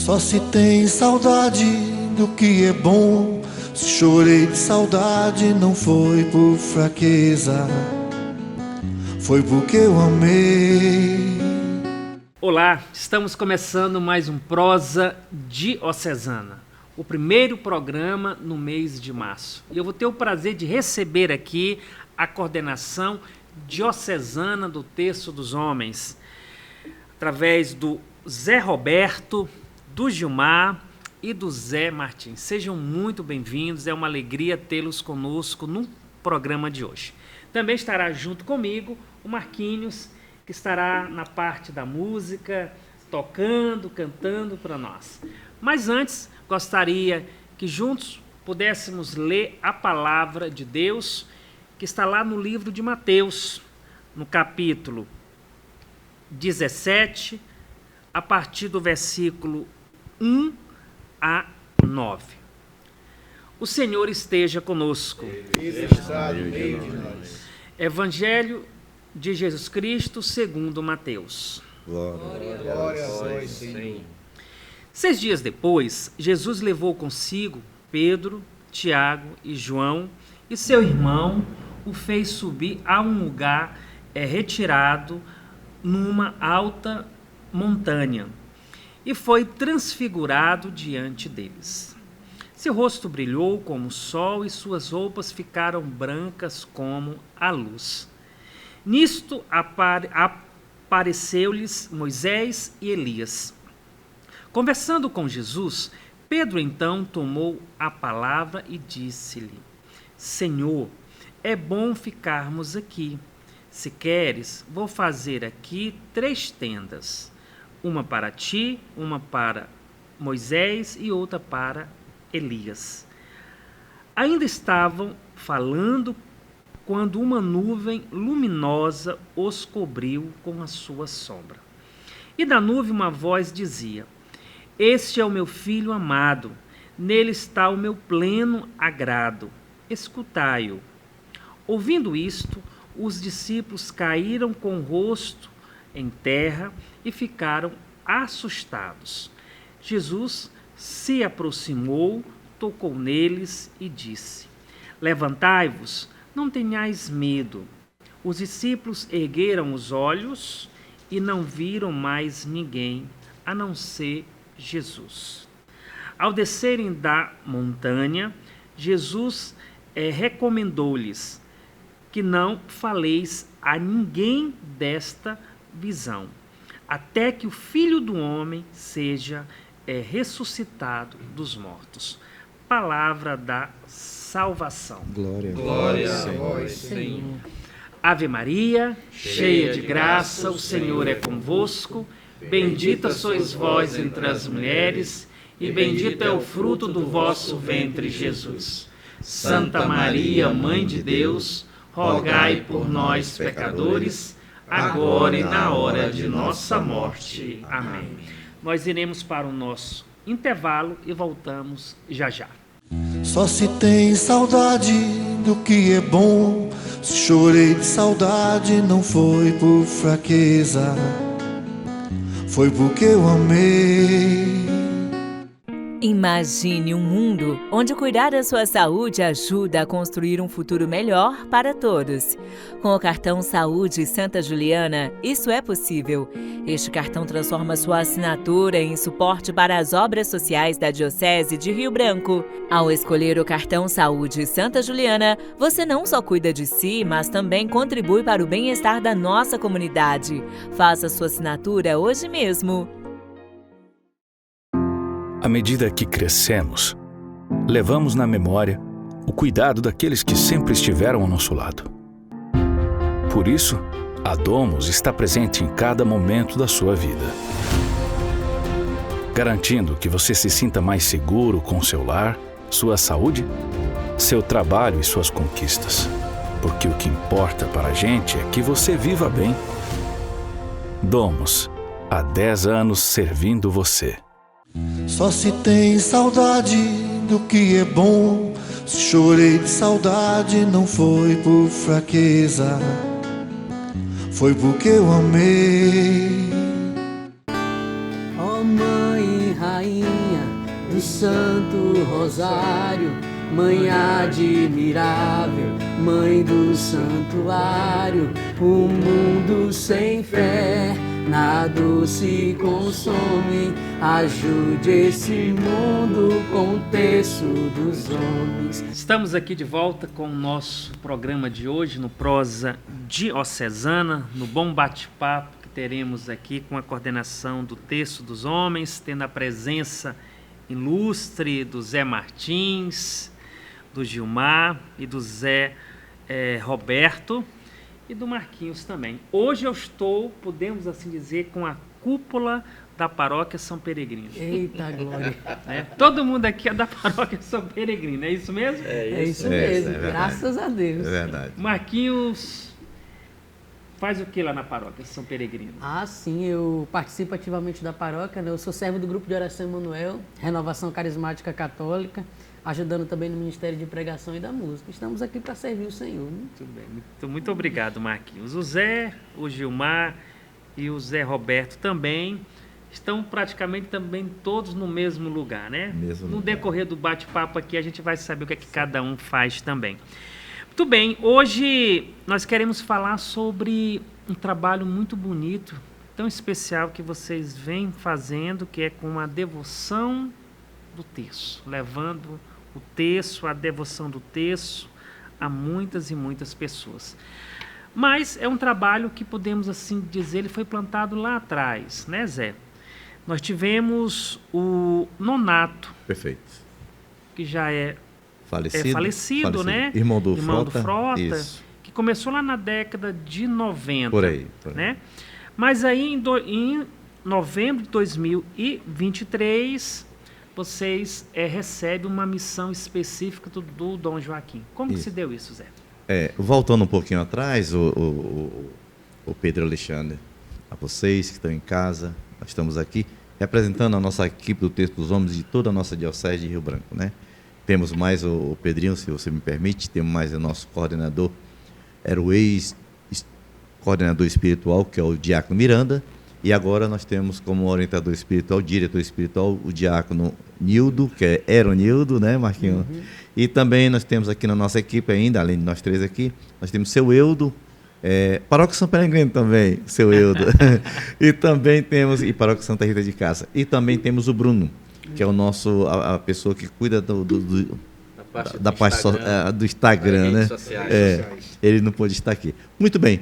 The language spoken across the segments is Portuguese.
Só se tem saudade do que é bom. Se chorei de saudade não foi por fraqueza, foi porque eu amei. Olá, estamos começando mais um Prosa Diocesana, o primeiro programa no mês de março. E eu vou ter o prazer de receber aqui a coordenação diocesana do Terço dos Homens, através do Zé Roberto, do Gilmar e do Zé Martins. Sejam muito bem-vindos, é uma alegria tê-los conosco no programa de hoje. Também estará junto comigo o Marquinhos, que estará na parte da música, tocando, cantando para nós. Mas antes, gostaria que juntos pudéssemos ler a palavra de Deus, que está lá no livro de Mateus, no capítulo 17, a partir do versículo 1 a 9. O Senhor esteja conosco. Ele está no meio de nós. Evangelho de Jesus Cristo segundo Mateus. Glória a vós, Senhor. 6 dias depois, Jesus levou consigo Pedro, Tiago e João, e seu irmão o fez subir a um lugar retirado numa alta montanha, e foi transfigurado diante deles. Seu rosto brilhou como o sol e suas roupas ficaram brancas como a luz. Nisto apareceu-lhes Moisés e Elias. Conversando com Jesus, Pedro então tomou a palavra e disse-lhe: Senhor, é bom ficarmos aqui. Se queres, vou fazer aqui 3 tendas, uma para ti, uma para Moisés e outra para Elias. Ainda estavam falando quando uma nuvem luminosa os cobriu com a sua sombra. E da nuvem uma voz dizia: Este é o meu filho amado, nele está o meu pleno agrado, escutai-o. Ouvindo isto, os discípulos caíram com o rosto em terra e ficaram assustados. Jesus se aproximou, tocou neles e disse: Levantai-vos, não tenhais medo. Os discípulos ergueram os olhos e não viram mais ninguém, a não ser Jesus. Ao descerem da montanha, Jesus recomendou-lhes que não faleis a ninguém desta visão, até que o Filho do Homem seja ressuscitado dos mortos. Palavra da salvação. Glória a vós, Senhor. Ave Maria, cheia de graça, o Senhor é convosco. Bendita sois vós entre as mulheres, e bendito é o fruto do vosso ventre, Jesus. Santa Maria, Mãe de Deus, rogai por nós, pecadores, agora e na hora de nossa morte. Amém. Nós iremos para o nosso intervalo e voltamos já já. Só se tem saudade do que é bom. Se chorei de saudade não foi por fraqueza, foi porque eu amei. Imagine um mundo onde cuidar da sua saúde ajuda a construir um futuro melhor para todos. Com o cartão Saúde Santa Juliana, isso é possível. Este cartão transforma sua assinatura em suporte para as obras sociais da Diocese de Rio Branco. Ao escolher o cartão Saúde Santa Juliana, você não só cuida de si, mas também contribui para o bem-estar da nossa comunidade. Faça sua assinatura hoje mesmo. À medida que crescemos, levamos na memória o cuidado daqueles que sempre estiveram ao nosso lado. Por isso, a Domus está presente em cada momento da sua vida, garantindo que você se sinta mais seguro com seu lar, sua saúde, seu trabalho e suas conquistas. Porque o que importa para a gente é que você viva bem. Domus, há 10 anos servindo você. Só se tem saudade do que é bom. Se chorei de saudade não foi por fraqueza, foi porque eu amei. Ó Mãe, Rainha Santo Rosário, Mãe admirável, Mãe do Santuário, o mundo sem fé nada se consome, ajude esse mundo com o terço dos homens. Estamos aqui de volta com o nosso programa de hoje no Prosa Diocesana, no bom bate-papo que teremos aqui com a coordenação do Terço dos Homens, tendo a presença ilustre do Zé Martins, do Gilmar e do Zé Roberto e do Marquinhos também. Hoje eu estou, podemos assim dizer, com a cúpula da Paróquia São Peregrino. Eita glória! Todo mundo aqui é da Paróquia São Peregrino, é isso mesmo? É isso mesmo, graças a Deus. É verdade. Marquinhos faz o que lá na Paróquia São Peregrino? Ah, sim, eu participo ativamente da paróquia, né? Eu sou servo do grupo de oração Emanuel, Renovação Carismática Católica, ajudando também no Ministério de Pregação e da Música. Estamos aqui para servir o Senhor. Né? Muito bem, muito obrigado, Marquinhos. O Zé, o Gilmar e o Zé Roberto também estão praticamente também todos no mesmo lugar, né? No decorrer do bate-papo aqui a gente vai saber o que é que cada um faz também. Muito bem, hoje nós queremos falar sobre um trabalho muito bonito, tão especial que vocês vêm fazendo, que é com a devoção do terço, levando o terço, a devoção do terço a muitas e muitas pessoas. Mas é um trabalho que podemos assim dizer, ele foi plantado lá atrás, né, Zé? Nós tivemos o Nonato. Perfeito. Que já é falecido, né? Irmão do Frota, isso. Que começou lá na década de 90. Por aí. Né? Mas aí em novembro de 2023, vocês recebem uma missão específica do Dom Joaquim. Como que se deu isso, Zé? Voltando um pouquinho atrás, o Pedro Alexandre, a vocês que estão em casa, nós estamos aqui representando a nossa equipe do Terço dos Homens de toda a nossa Diocese de Rio Branco, né? Temos mais o Pedrinho, se você me permite, temos mais o nosso coordenador, era o ex-coordenador espiritual, que é o Diácono Miranda, e agora nós temos como orientador espiritual, diretor espiritual, o Diácono Nildo, que era o Nildo, né, Marquinhos? Uhum. E também nós temos aqui na nossa equipe ainda, além de nós três aqui, nós temos seu Eudo, Paróquia São Peregrino também, seu Eudo, e também temos, e Paróquia Santa Rita de Cássia, e também temos o Bruno, que é o nosso, a pessoa que cuida da parte do Instagram, né? Ele não pôde estar aqui. Muito bem.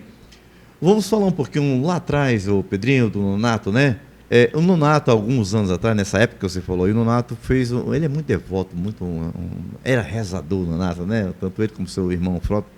Vamos falar um pouquinho lá atrás, o Pedrinho, do Nonato, né? O Nonato, alguns anos atrás, nessa época que você falou, e o Nonato fez, ele é muito devoto, era rezador, o Nonato, né? Tanto ele como seu irmão Frota,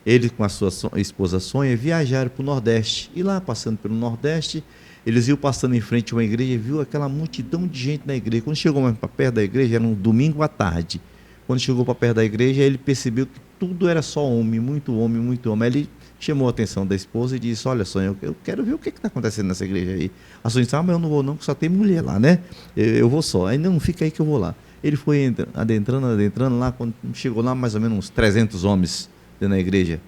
ele com a sua esposa Sônia viajaram para o Nordeste, e lá passando pelo Nordeste, eles iam passando em frente a uma igreja e viu aquela multidão de gente na igreja. Quando chegou mais para perto da igreja, era um domingo à tarde. Quando chegou para perto da igreja, ele percebeu que tudo era só homem, muito homem, muito homem. Aí ele chamou a atenção da esposa e disse, olha, Sônia, eu quero ver o que está acontecendo nessa igreja aí. A Sônia disse, mas eu não vou não, porque só tem mulher lá, né? Eu vou só. Aí não, fica aí que eu vou lá. Ele foi adentrando lá, quando chegou lá, mais ou menos uns 300 homens dentro da igreja,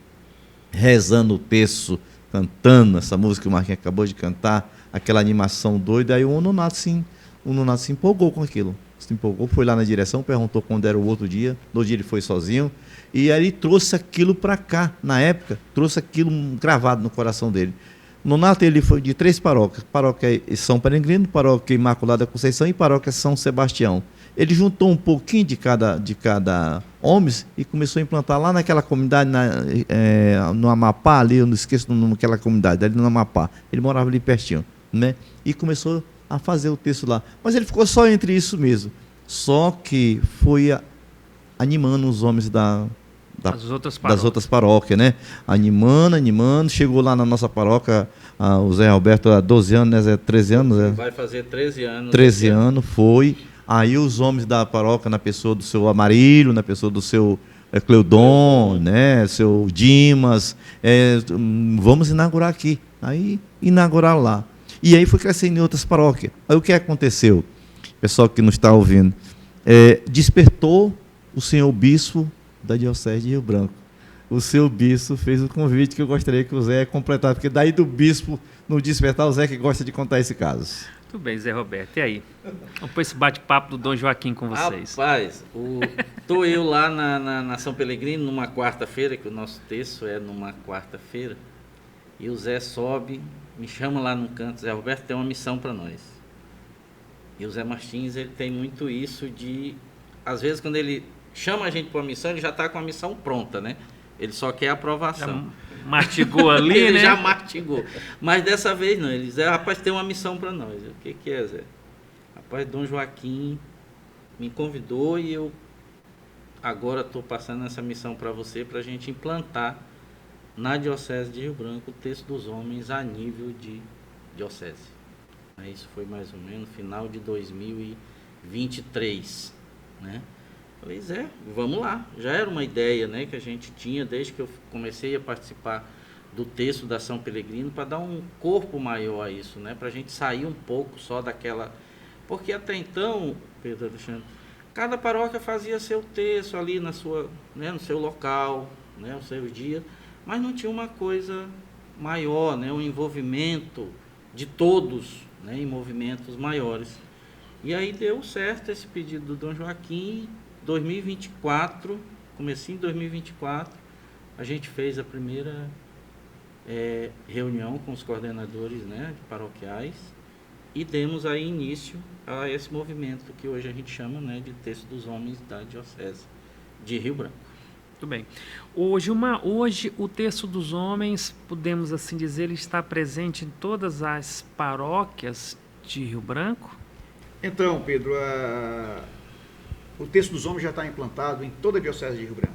rezando o terço, cantando essa música que o Marquinhos acabou de cantar, aquela animação doida. Aí o Nonato se empolgou com aquilo. Se empolgou, foi lá na direção, perguntou quando era o outro dia. No dia ele foi sozinho. E aí trouxe aquilo para cá, na época, trouxe aquilo gravado no coração dele. Nonato, ele foi de 3 paróquias. Paróquia São Peregrino, Paróquia Imaculada Conceição e Paróquia São Sebastião. Ele juntou um pouquinho de cada homens e começou a implantar lá naquela comunidade, no Amapá, ali, eu não esqueço o nome daquela comunidade, ali no Amapá. Ele morava ali pertinho, né? E começou a fazer o texto lá. Mas ele ficou só entre isso mesmo. Só que foi animando os homens das outras paróquias, né? Animando. Chegou lá na nossa paróquia, o Zé Roberto há 12 anos, né? 13 anos. Vai fazer 13 anos. 13 anos, foi. Aí os homens da paróquia, na pessoa do seu Amarílio, na pessoa do seu Cleudon, né? Seu Dimas, vamos inaugurar aqui. Aí inauguraram lá. E aí foi crescendo em outras paróquias. Aí o que aconteceu? Pessoal que não está ouvindo, despertou o senhor bispo da Diocese de Rio Branco. o seu bispo fez o convite que eu gostaria que o Zé completasse, porque daí do bispo no despertar, o Zé que gosta de contar esse caso. Tudo bem, Zé Roberto. E aí? Vamos para esse bate-papo do Dom Joaquim com vocês. Rapaz, tô eu lá na São Pelegrino numa quarta-feira, que o nosso texto é numa quarta-feira, e o Zé sobe, me chama lá no canto, Zé Roberto tem uma missão para nós. E o Zé Martins, ele tem muito isso de, às vezes quando ele chama a gente para uma missão, ele já está com a missão pronta, né? Ele só quer a aprovação. Já mastigou ali, ele né? já mastigou. Mas dessa vez não, ele diz, rapaz, tem uma missão para nós. O que é, Zé? Rapaz, Dom Joaquim me convidou e eu agora estou passando essa missão para você, para a gente implantar na Diocese de Rio Branco o texto dos homens a nível de diocese. Isso foi mais ou menos no final de 2023, né? Falei, Zé, vamos lá. Já era uma ideia, né, que a gente tinha desde que eu comecei a participar do texto da São Pelegrino, para dar um corpo maior a isso, né, para a gente sair um pouco só daquela... Porque até então, Pedro Alexandre, cada paróquia fazia seu texto ali na sua, né, no seu local, né, o seu dia, mas não tinha uma coisa maior, né, um envolvimento de todos, né, em movimentos maiores. E aí deu certo esse pedido do Dom Joaquim. 2024, comecinho de 2024, a gente fez a primeira reunião com os coordenadores, né, paroquiais, e demos aí início a esse movimento que hoje a gente chama, né, de Texto dos Homens da Diocese de Rio Branco. Muito bem. Hoje o Texto dos Homens, podemos assim dizer, ele está presente em todas as paróquias de Rio Branco? Então, Pedro, o Texto dos Homens já está implantado em toda a Diocese de Rio Branco.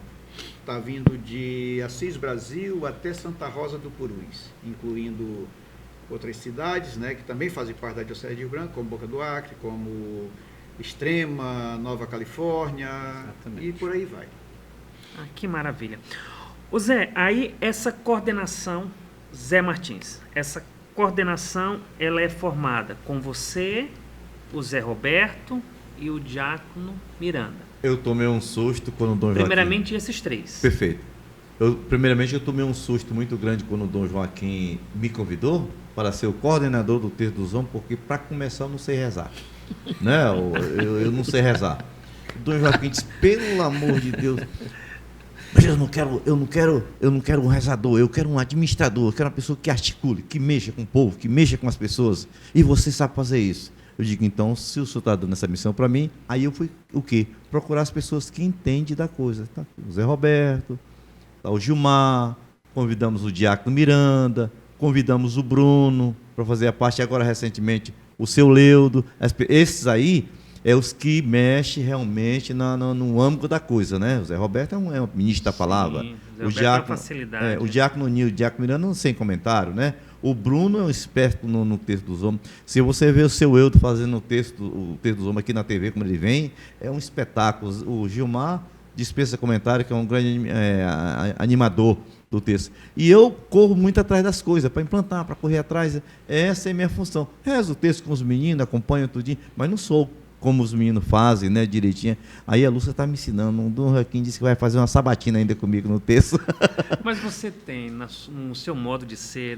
Está vindo de Assis Brasil até Santa Rosa do Purus, incluindo outras cidades, né, que também fazem parte da Diocese de Rio Branco, como Boca do Acre, como Extrema, Nova Califórnia. Exatamente. E por aí vai. Ah, que maravilha. Ô Zé, aí essa coordenação, Zé Martins, essa coordenação ela é formada com você, o Zé Roberto e o diácono Miranda. Eu tomei um susto quando o Dom Joaquim... Primeiramente esses três. Perfeito. Primeiramente eu tomei um susto muito grande quando o Dom Joaquim me convidou para ser o coordenador do Texto dos Homens, porque para começar eu não sei rezar. Né? Eu não sei rezar. O Dom Joaquim disse, pelo amor de Deus, mas eu não quero um rezador, eu quero um administrador, eu quero uma pessoa que articule, que mexa com o povo, que mexa com as pessoas. E você sabe fazer isso. Eu digo, então, se o senhor está dando essa missão para mim, aí eu fui o quê? Procurar as pessoas que entendem da coisa. Tá? O Zé Roberto, tá o Gilmar, convidamos o diácono Miranda, convidamos o Bruno para fazer a parte, agora recentemente o seu Leudo. Esses aí é os que mexem realmente no âmbito da coisa, né? O Zé Roberto é um ministro da palavra. Sim, o diácono, o diácono Nil, o diácono Miranda, não sem comentário, né? O Bruno é um esperto no texto dos homens. Se você vê o seu Eudo fazendo o texto dos homens aqui na TV, como ele vem, é um espetáculo. O Gilmar dispensa comentário, que é um grande animador do texto. E eu corro muito atrás das coisas, para implantar, para correr atrás. Essa é a minha função. Rezo o texto com os meninos, acompanho tudinho, mas não sou como os meninos fazem, né, direitinho. Aí a Lúcia está me ensinando. O Dom Joaquim disse que vai fazer uma sabatina ainda comigo no texto. Mas você tem, no seu modo de ser,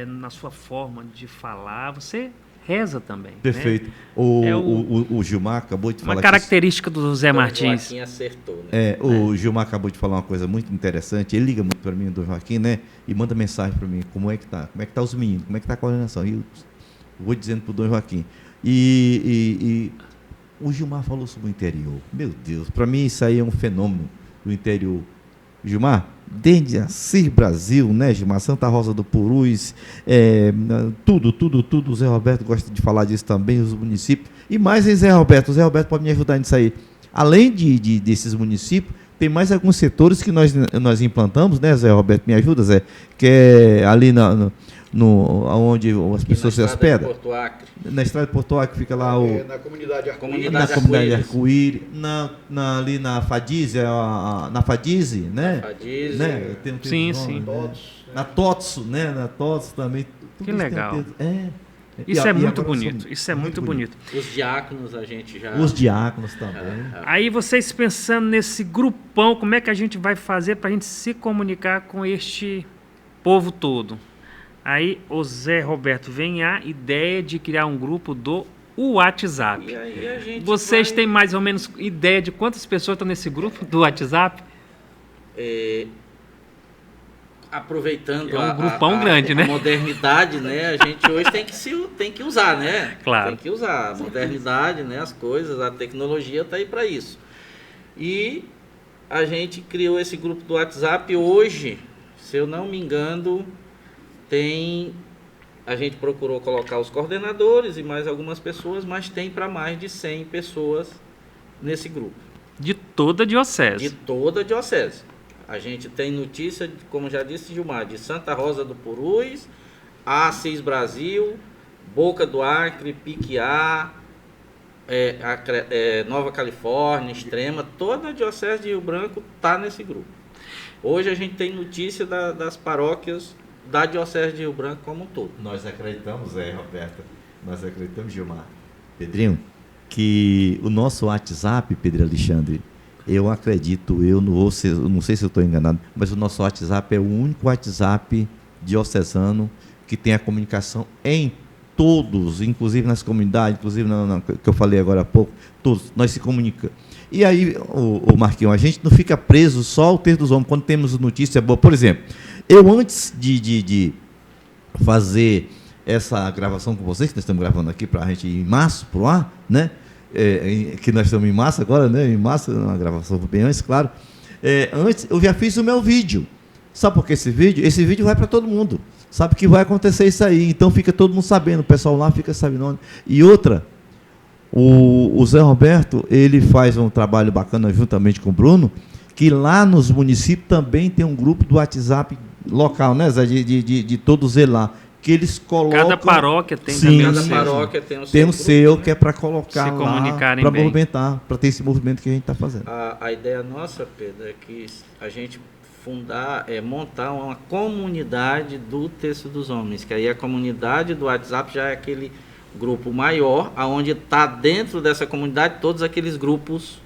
na sua forma de falar, você reza também. Perfeito. Né? O Gilmar acabou de falar... Uma característica do Zé Martins. O Joaquim acertou, né? O Gilmar acabou de falar uma coisa muito interessante. Ele liga muito para mim, o Dom Joaquim, né? E manda mensagem para mim. Como é que tá? Como é que tá os meninos? Como é que tá a coordenação? E eu vou dizendo para o Dom Joaquim. E o Gilmar falou sobre o interior. Meu Deus, para mim isso aí é um fenômeno do interior. Gilmar, desde Assis Brasil, né, Gilmar? Santa Rosa do Purus, tudo. O Zé Roberto gosta de falar disso também, os municípios. E mais em Zé Roberto. O Zé Roberto pode me ajudar nisso aí. Além desses municípios, tem mais alguns setores que nós implantamos, né, Zé Roberto? Me ajuda, Zé? Que é ali onde as pessoas se hospedam. Na estrada de Porto Acre fica lá na comunidade Arco-Íris. Na comunidade Arco-Íris. Ali na Fadize, na Fadize, né? Fadize. Né? Sim. Todos, na Totso, né? Na Totso também. Que legal. Isso E é muito agora bonito, são isso é muito bonito. Os diáconos a gente já... Os diáconos também. Aí vocês pensando nesse grupão, como é que a gente vai fazer para a gente se comunicar com este povo todo? Aí o Zé Roberto vem a ideia de criar um grupo do WhatsApp. E aí a gente Vocês vai- têm mais ou menos ideia de quantas pessoas estão nesse grupo do WhatsApp? Aproveitando É um grupão grande, né? a modernidade, né? A gente hoje tem que usar, né? Claro. Tem que usar a modernidade, né? As coisas, a tecnologia está aí para isso. E a gente criou esse grupo do WhatsApp hoje, se eu não me engano, a gente procurou colocar os coordenadores e mais algumas pessoas, mas tem para mais de 100 pessoas nesse grupo. De toda a De diocese. toda a diocese. A gente tem notícia, como já disse Gilmar, de Santa Rosa do Purus, Assis Brasil, Boca do Acre, Piquiá, Nova Califórnia, Extrema, toda a diocese de Rio Branco está nesse grupo. Hoje a gente tem notícia das paróquias da diocese de Rio Branco como um todo. Nós acreditamos, Roberta, nós acreditamos, Gilmar, Pedrinho, que o nosso WhatsApp, Pedro Alexandre, eu acredito, eu não sei se eu estou enganado, mas o nosso WhatsApp é o único WhatsApp diocesano que tem a comunicação em todos, inclusive nas comunidades, inclusive que eu falei agora há pouco, todos, nós se comunicamos. E aí, o Marquinhos, a gente não fica preso só ao texto dos homens, quando temos notícia boa. Por exemplo, eu antes de fazer essa gravação com vocês, que nós estamos gravando aqui para a gente ir em março para o ar, né? Que nós estamos em março agora, né? Em março, uma gravação bem antes, claro. Antes, eu já fiz o meu vídeo. Sabe por que esse vídeo? Esse vídeo vai para todo mundo. Sabe que vai acontecer isso aí. Então fica todo mundo sabendo. O pessoal lá fica sabendo. E outra, o Zé Roberto, ele faz um trabalho bacana juntamente com o Bruno, que lá nos municípios também tem um grupo do WhatsApp local, né, Zé? De todos eles lá. Que eles colocam... Cada paróquia tem Sim, também Cada seu. paróquia tem o seu Tem um grupo, seu né? que é para colocar Se lá, comunicarem para bem. movimentar, para ter esse movimento que a gente está fazendo. A ideia nossa, Pedro, é que a gente montar uma comunidade do Texto dos Homens, que aí a comunidade do WhatsApp já é aquele grupo maior, aonde está dentro dessa comunidade todos aqueles grupos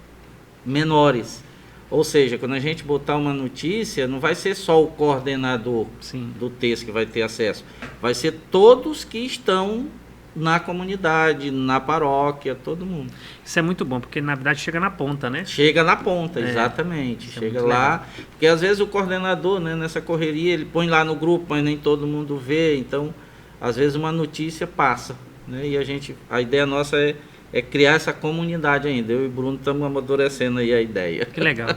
menores. Ou seja, quando a gente botar uma notícia, não vai ser só o coordenador Sim. do texto que vai ter acesso, vai ser todos que estão na comunidade, na paróquia, todo mundo. Isso é muito bom, porque na verdade chega na ponta, né? Chega na ponta, É, exatamente. isso é Chega muito lá, porque às vezes o coordenador, né, nessa correria, ele põe lá no grupo, mas nem todo mundo vê, então às vezes uma notícia passa, né? E a ideia nossa é criar essa comunidade ainda. Eu e o Bruno estamos amadurecendo aí a ideia. Que legal.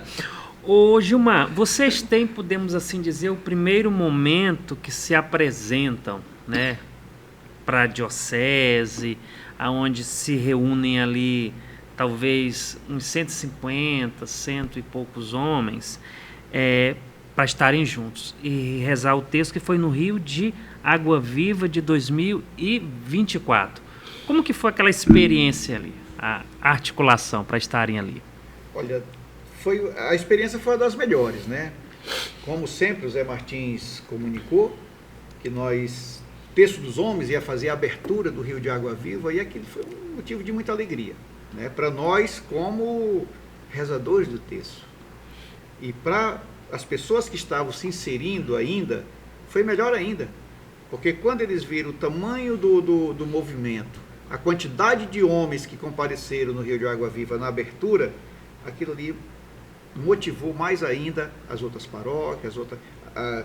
Ô Gilmar, vocês têm, podemos assim dizer, o primeiro momento que se apresentam, né, para a diocese, aonde se reúnem ali talvez uns 150, cento e poucos homens, para estarem juntos e rezar o texto que foi no Rio de Água Viva de 2024. Como que foi aquela experiência ali, a articulação para estarem ali? Olha, a experiência foi uma das melhores, né? Como sempre, o Zé Martins comunicou que Texto dos Homens ia fazer a abertura do Rio de Água Viva, e aquilo foi um motivo de muita alegria, né? Para nós, como rezadores do texto. E para as pessoas que estavam se inserindo ainda, foi melhor ainda. Porque quando eles viram o tamanho do movimento, a quantidade de homens que compareceram no Rio de Água Viva na abertura, aquilo ali motivou mais ainda as outras paróquias, as outras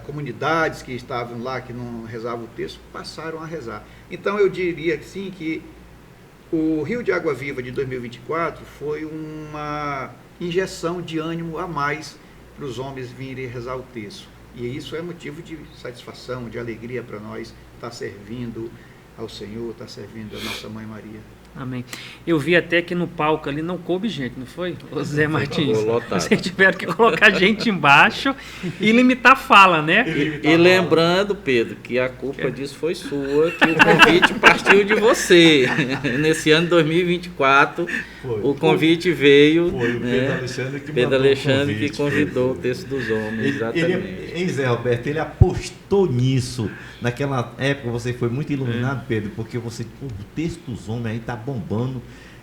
comunidades que estavam lá, que não rezavam o texto, passaram a rezar. Então eu diria que sim, que o Rio de Água Viva de 2024 foi uma injeção de ânimo a mais para os homens virem rezar o texto. E isso é motivo de satisfação, de alegria para nós estar servindo ao Senhor, estar servindo a nossa Mãe Maria. Amém. Eu vi até que no palco ali não coube gente, não foi? O Zé Martins. lotado. Vocês tiveram que colocar gente embaixo e limitar a fala, né? E lembrando, Pedro, que a culpa disso foi sua, que o convite partiu de você. Nesse ano de 2024, o convite veio. Foi o né? Pedro Alexandre que Pedro mandou o Alexandre convite, que convidou foi. o Texto dos Homens, exatamente. Em Zé Roberto, ele apostou nisso. Naquela época você foi muito iluminado, Pedro, porque você, o texto dos homens aí tá bombando.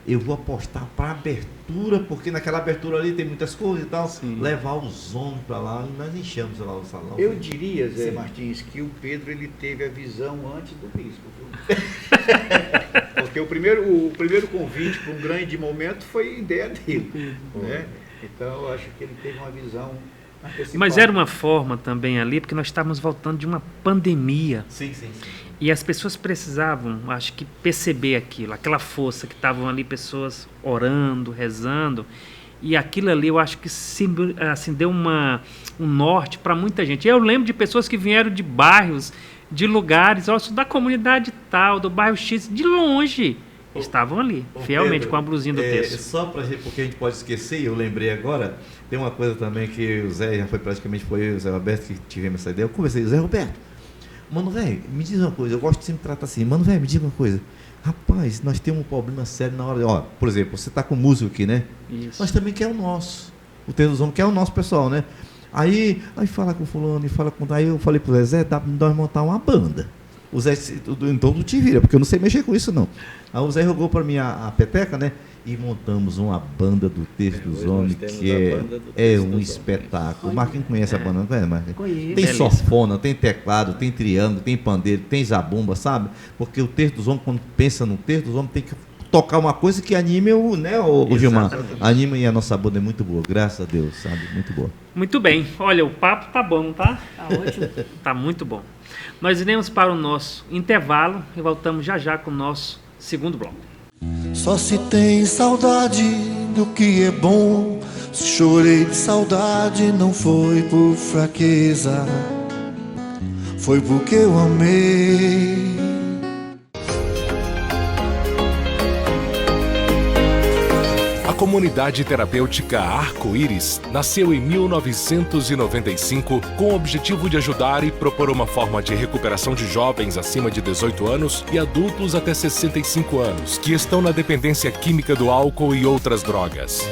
Eu vou apostar para abertura, porque naquela abertura ali tem muitas coisas e tal. Sim. Levar os homens para lá e nós enchemos lá o salão. Eu diria, Zé Martins, que o Pedro ele teve a visão antes do bispo. Porque o primeiro convite para um grande momento foi ideia dele. Né? Então eu acho que ele teve uma visão antecipada. Mas era uma forma também ali, porque nós estávamos voltando de uma pandemia. Sim. E as pessoas precisavam, acho que, perceber aquilo, aquela força que estavam ali, pessoas orando, rezando. E aquilo ali eu acho que assim, deu um norte para muita gente. Eu lembro de pessoas que vieram de bairros, de lugares, da comunidade tal, do bairro X, de longe. Estavam ali, fielmente, Pedro, com a blusinha do texto. Só para porque a gente pode esquecer, eu lembrei agora, tem uma coisa também que o Zé, já foi praticamente foi eu e o Zé Roberto que tivemos essa ideia. Eu conversei com o Zé Roberto. Mano, velho, me diz uma coisa, eu gosto de sempre tratar assim. Mano, velho, me diz uma coisa. Rapaz, nós temos um problema sério na hora de... Ó, por exemplo, você está com músico aqui, né? Isso. Nós também quer o nosso. O Texto dos Homens quer o nosso pessoal, né? Aí fala com o fulano, aí eu falei pro Zé, dá pra nós montar uma banda. O Zé, então tu te vira, porque eu não sei mexer com isso, não. Aí o Zé jogou para mim a peteca, né? E montamos uma banda do Texto dos Homens, que é um espetáculo. O Marquinhos conhece a banda, não conhece, Marquinhos? Conheço. Tem sanfona, tem teclado, tem triângulo, tem pandeiro, tem zabumba, sabe? Porque o Texto dos Homens, quando pensa no Texto dos Homens, tem que tocar uma coisa que anime o Gilmar. Anima, e a nossa banda é muito boa, graças a Deus, sabe? Muito boa. Muito bem. Olha, o papo tá bom, não tá? Tá ótimo. Tá muito bom. Nós iremos para o nosso intervalo e voltamos já com o nosso segundo bloco. Só se tem saudade do que é bom. Se chorei de saudade não foi por fraqueza, foi porque eu amei. A comunidade terapêutica Arco-Íris nasceu em 1995 com o objetivo de ajudar e propor uma forma de recuperação de jovens acima de 18 anos e adultos até 65 anos que estão na dependência química do álcool e outras drogas.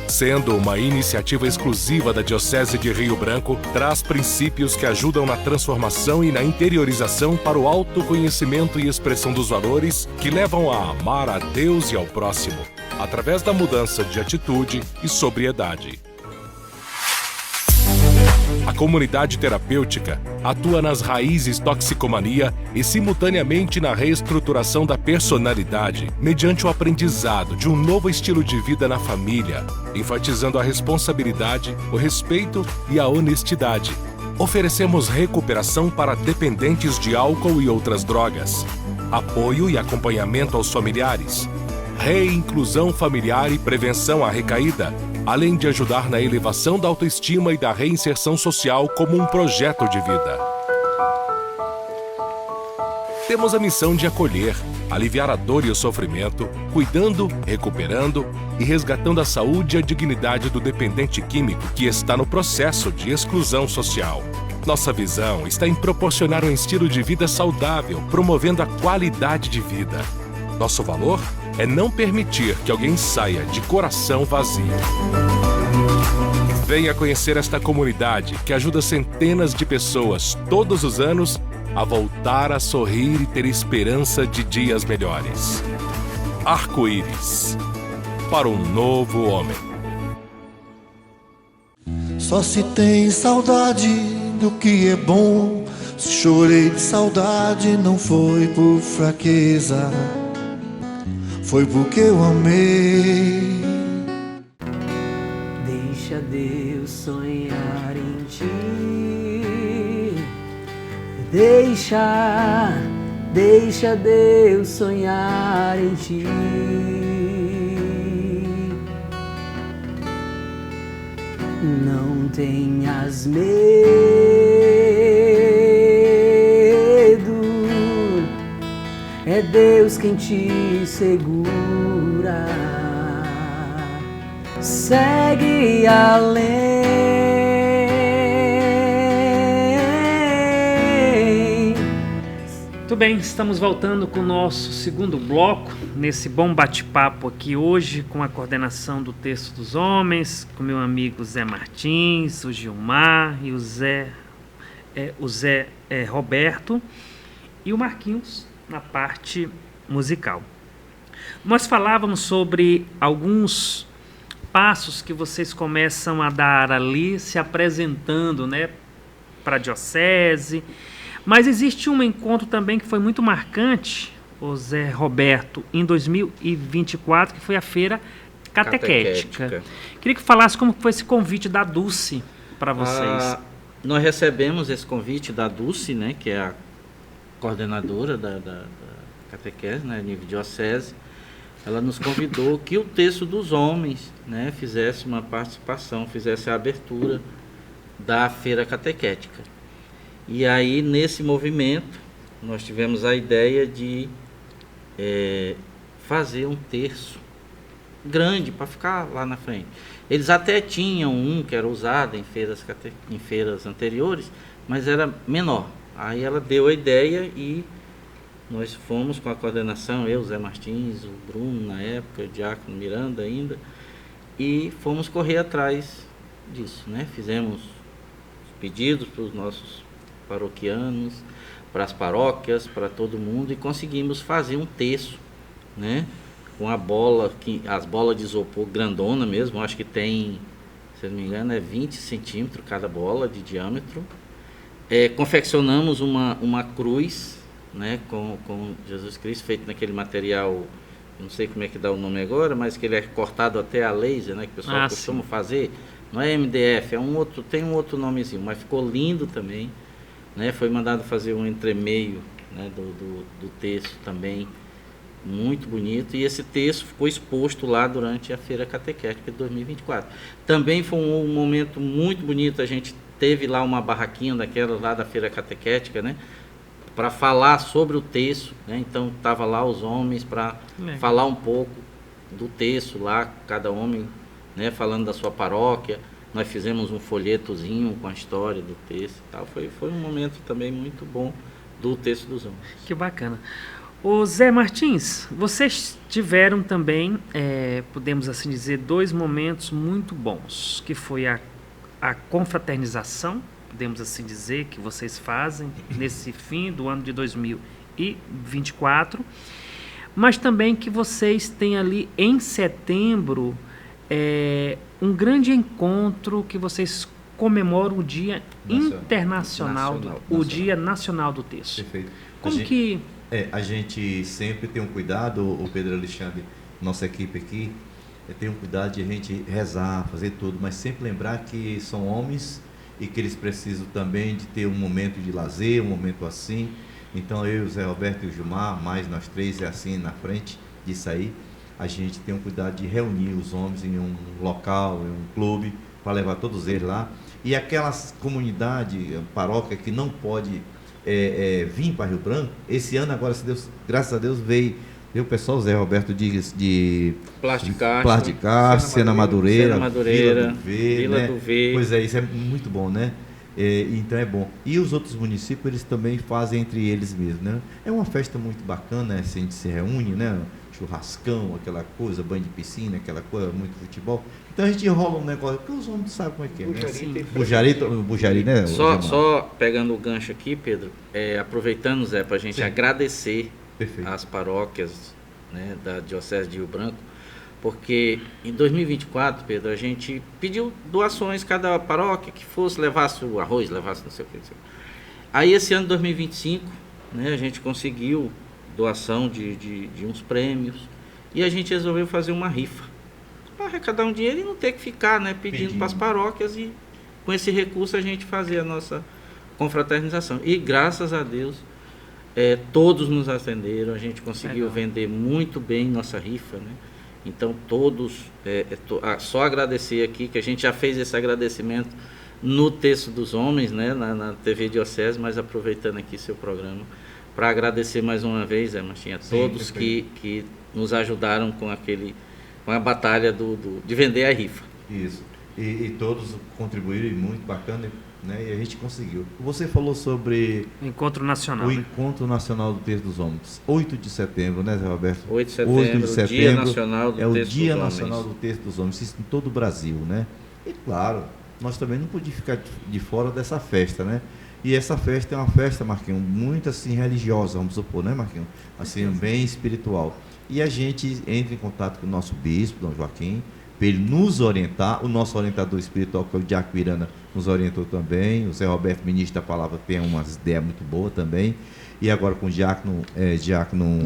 Sendo uma iniciativa exclusiva da Diocese de Rio Branco, traz princípios que ajudam na transformação e na interiorização para o autoconhecimento e expressão dos valores que levam a amar a Deus e ao próximo, através da mudança de atitude e sobriedade. A comunidade terapêutica atua nas raízes toxicomania e simultaneamente na reestruturação da personalidade, mediante o aprendizado de um novo estilo de vida na família, enfatizando a responsabilidade, o respeito e a honestidade. Oferecemos recuperação para dependentes de álcool e outras drogas, apoio e acompanhamento aos familiares, reinclusão familiar e prevenção à recaída, além de ajudar na elevação da autoestima e da reinserção social como um projeto de vida. Temos a missão de acolher, aliviar a dor e o sofrimento, cuidando, recuperando e resgatando a saúde e a dignidade do dependente químico que está no processo de exclusão social. Nossa visão está em proporcionar um estilo de vida saudável, promovendo a qualidade de vida. Nosso valor é não permitir que alguém saia de coração vazio. Venha conhecer esta comunidade que ajuda centenas de pessoas todos os anos a voltar a sorrir e ter esperança de dias melhores. Arco-Íris, para um novo homem. Só se tem saudade do que é bom. Se chorei de saudade não foi por fraqueza, foi porque eu amei. Deixa Deus sonhar em ti. Deixa Deus sonhar em ti. Não tenhas medo, é Deus quem te segura. Segue além. Muito bem, estamos voltando com o nosso segundo bloco, nesse bom bate-papo aqui hoje, com a coordenação do Texto dos Homens, com meu amigo Zé Martins, o Gilmar e o Zé Roberto e o Marquinhos na parte musical. Nós falávamos sobre alguns passos que vocês começam a dar ali, se apresentando, né, para a diocese. Mas existe um encontro também que foi muito marcante, o Zé Roberto, em 2024, que foi a Feira Catequética. Queria que falasse como foi esse convite da Dulce para vocês. Nós recebemos esse convite da Dulce, né, que é a coordenadora da catequese, né, nível diocese. Ela nos convidou que o Texto dos Homens, né, fizesse uma participação, fizesse a abertura da Feira Catequética. E aí, nesse movimento, nós tivemos a ideia de fazer um terço grande para ficar lá na frente. Eles até tinham um que era usado em feiras anteriores, mas era menor. Aí ela deu a ideia e nós fomos com a coordenação, eu, Zé Martins, o Bruno na época, o Diácono Miranda ainda, e fomos correr atrás disso, né? Fizemos pedidos para os nossos paroquianos, para as paróquias, para todo mundo, e conseguimos fazer um terço, né, com a bola, as bolas de isopor grandona mesmo, acho que tem, se não me engano, é 20 centímetros cada bola de diâmetro. Confeccionamos uma cruz, né, com Jesus Cristo, feito naquele material, não sei como é que dá o nome agora, mas que ele é cortado até a laser, né, que o pessoal costuma fazer. Não é MDF, tem um outro nomezinho, mas ficou lindo também. Né, foi mandado fazer um entremeio, né, do texto também, muito bonito, e esse texto ficou exposto lá durante a Feira Catequética de 2024. Também foi um momento muito bonito, a gente teve lá uma barraquinha daquela lá da Feira Catequética, né, para falar sobre o texto, né, então estava lá os homens para falar um pouco do texto lá, cada homem, né, falando da sua paróquia. Nós fizemos um folhetozinho com a história do texto e tal. Foi um momento também muito bom do Texto dos Homens. Que bacana. O Zé Martins, vocês tiveram também, podemos assim dizer, 2 momentos muito bons, que foi a confraternização, podemos assim dizer, que vocês fazem nesse fim do ano de 2024, mas também que vocês têm ali em setembro um grande encontro que vocês comemoram o Dia Internacional, o Dia Nacional do Texto. Perfeito. A gente sempre tem um cuidado, o Pedro Alexandre, nossa equipe aqui, tem um cuidado de a gente rezar, fazer tudo, mas sempre lembrar que são homens e que eles precisam também de ter um momento de lazer, um momento assim. Então eu, o Zé Roberto e o Gilmar, mais nós três, assim na frente disso aí, a gente tem um cuidado de reunir os homens em um local, em um clube, para levar todos eles lá. E aquelas comunidades, paróquia que não pode vir para Rio Branco, esse ano agora, graças a Deus, veio o pessoal, Zé Roberto de Plasticastro, Sena Madureira, Vila do V. Pois é, isso é muito bom, né? Então é bom. E os outros municípios, eles também fazem entre eles mesmos, né? É uma festa muito bacana, assim, a gente se reúne, né? Churrascão, aquela coisa, banho de piscina, aquela coisa, muito futebol. Então a gente rola um negócio, porque os homens sabem como é que é, né? Bujari, né? Só pegando o gancho aqui, Pedro, aproveitando, Zé, para a gente agradecer às paróquias, né, da Diocese de Rio Branco, porque em 2024, Pedro, a gente pediu doações, cada paróquia que fosse, levasse o arroz, levasse não sei o que. Aí esse ano, 2025, né, a gente conseguiu doação de uns prêmios, e a gente resolveu fazer uma rifa para arrecadar um dinheiro e não ter que ficar, né, pedindo para as paróquias, e com esse recurso a gente fazer a nossa confraternização. E graças a Deus todos nos atenderam, a gente conseguiu vender muito bem nossa rifa, né? Então todos, só agradecer aqui, que a gente já fez esse agradecimento no Texto dos Homens, né, na TV Diocese, mas aproveitando aqui seu programa, para agradecer mais uma vez, Martinha, a todos que nos ajudaram com a batalha de vender a rifa. Isso. E todos contribuíram muito, bacana. né? E a gente conseguiu. Você falou sobre Encontro Nacional. o Encontro Nacional do Texto dos Homens. 8 de setembro, né, Zé Roberto? 8 de setembro, Dia Nacional do é o Texto Dia dos Nacional Homens. do Texto dos Homens, isso em todo o Brasil, né? E claro, nós também não podíamos ficar de fora dessa festa, né? E essa festa é uma festa, Marquinhos, muito assim religiosa, vamos supor, né, Marquinhos? Assim, bem espiritual. E a gente entra em contato com o nosso bispo, Dom Joaquim, para ele nos orientar. O nosso orientador espiritual, que é o Diácono Miranda, nos orientou também. O Zé Roberto, ministro da palavra, tem umas ideias muito boas também. E agora com o Diácono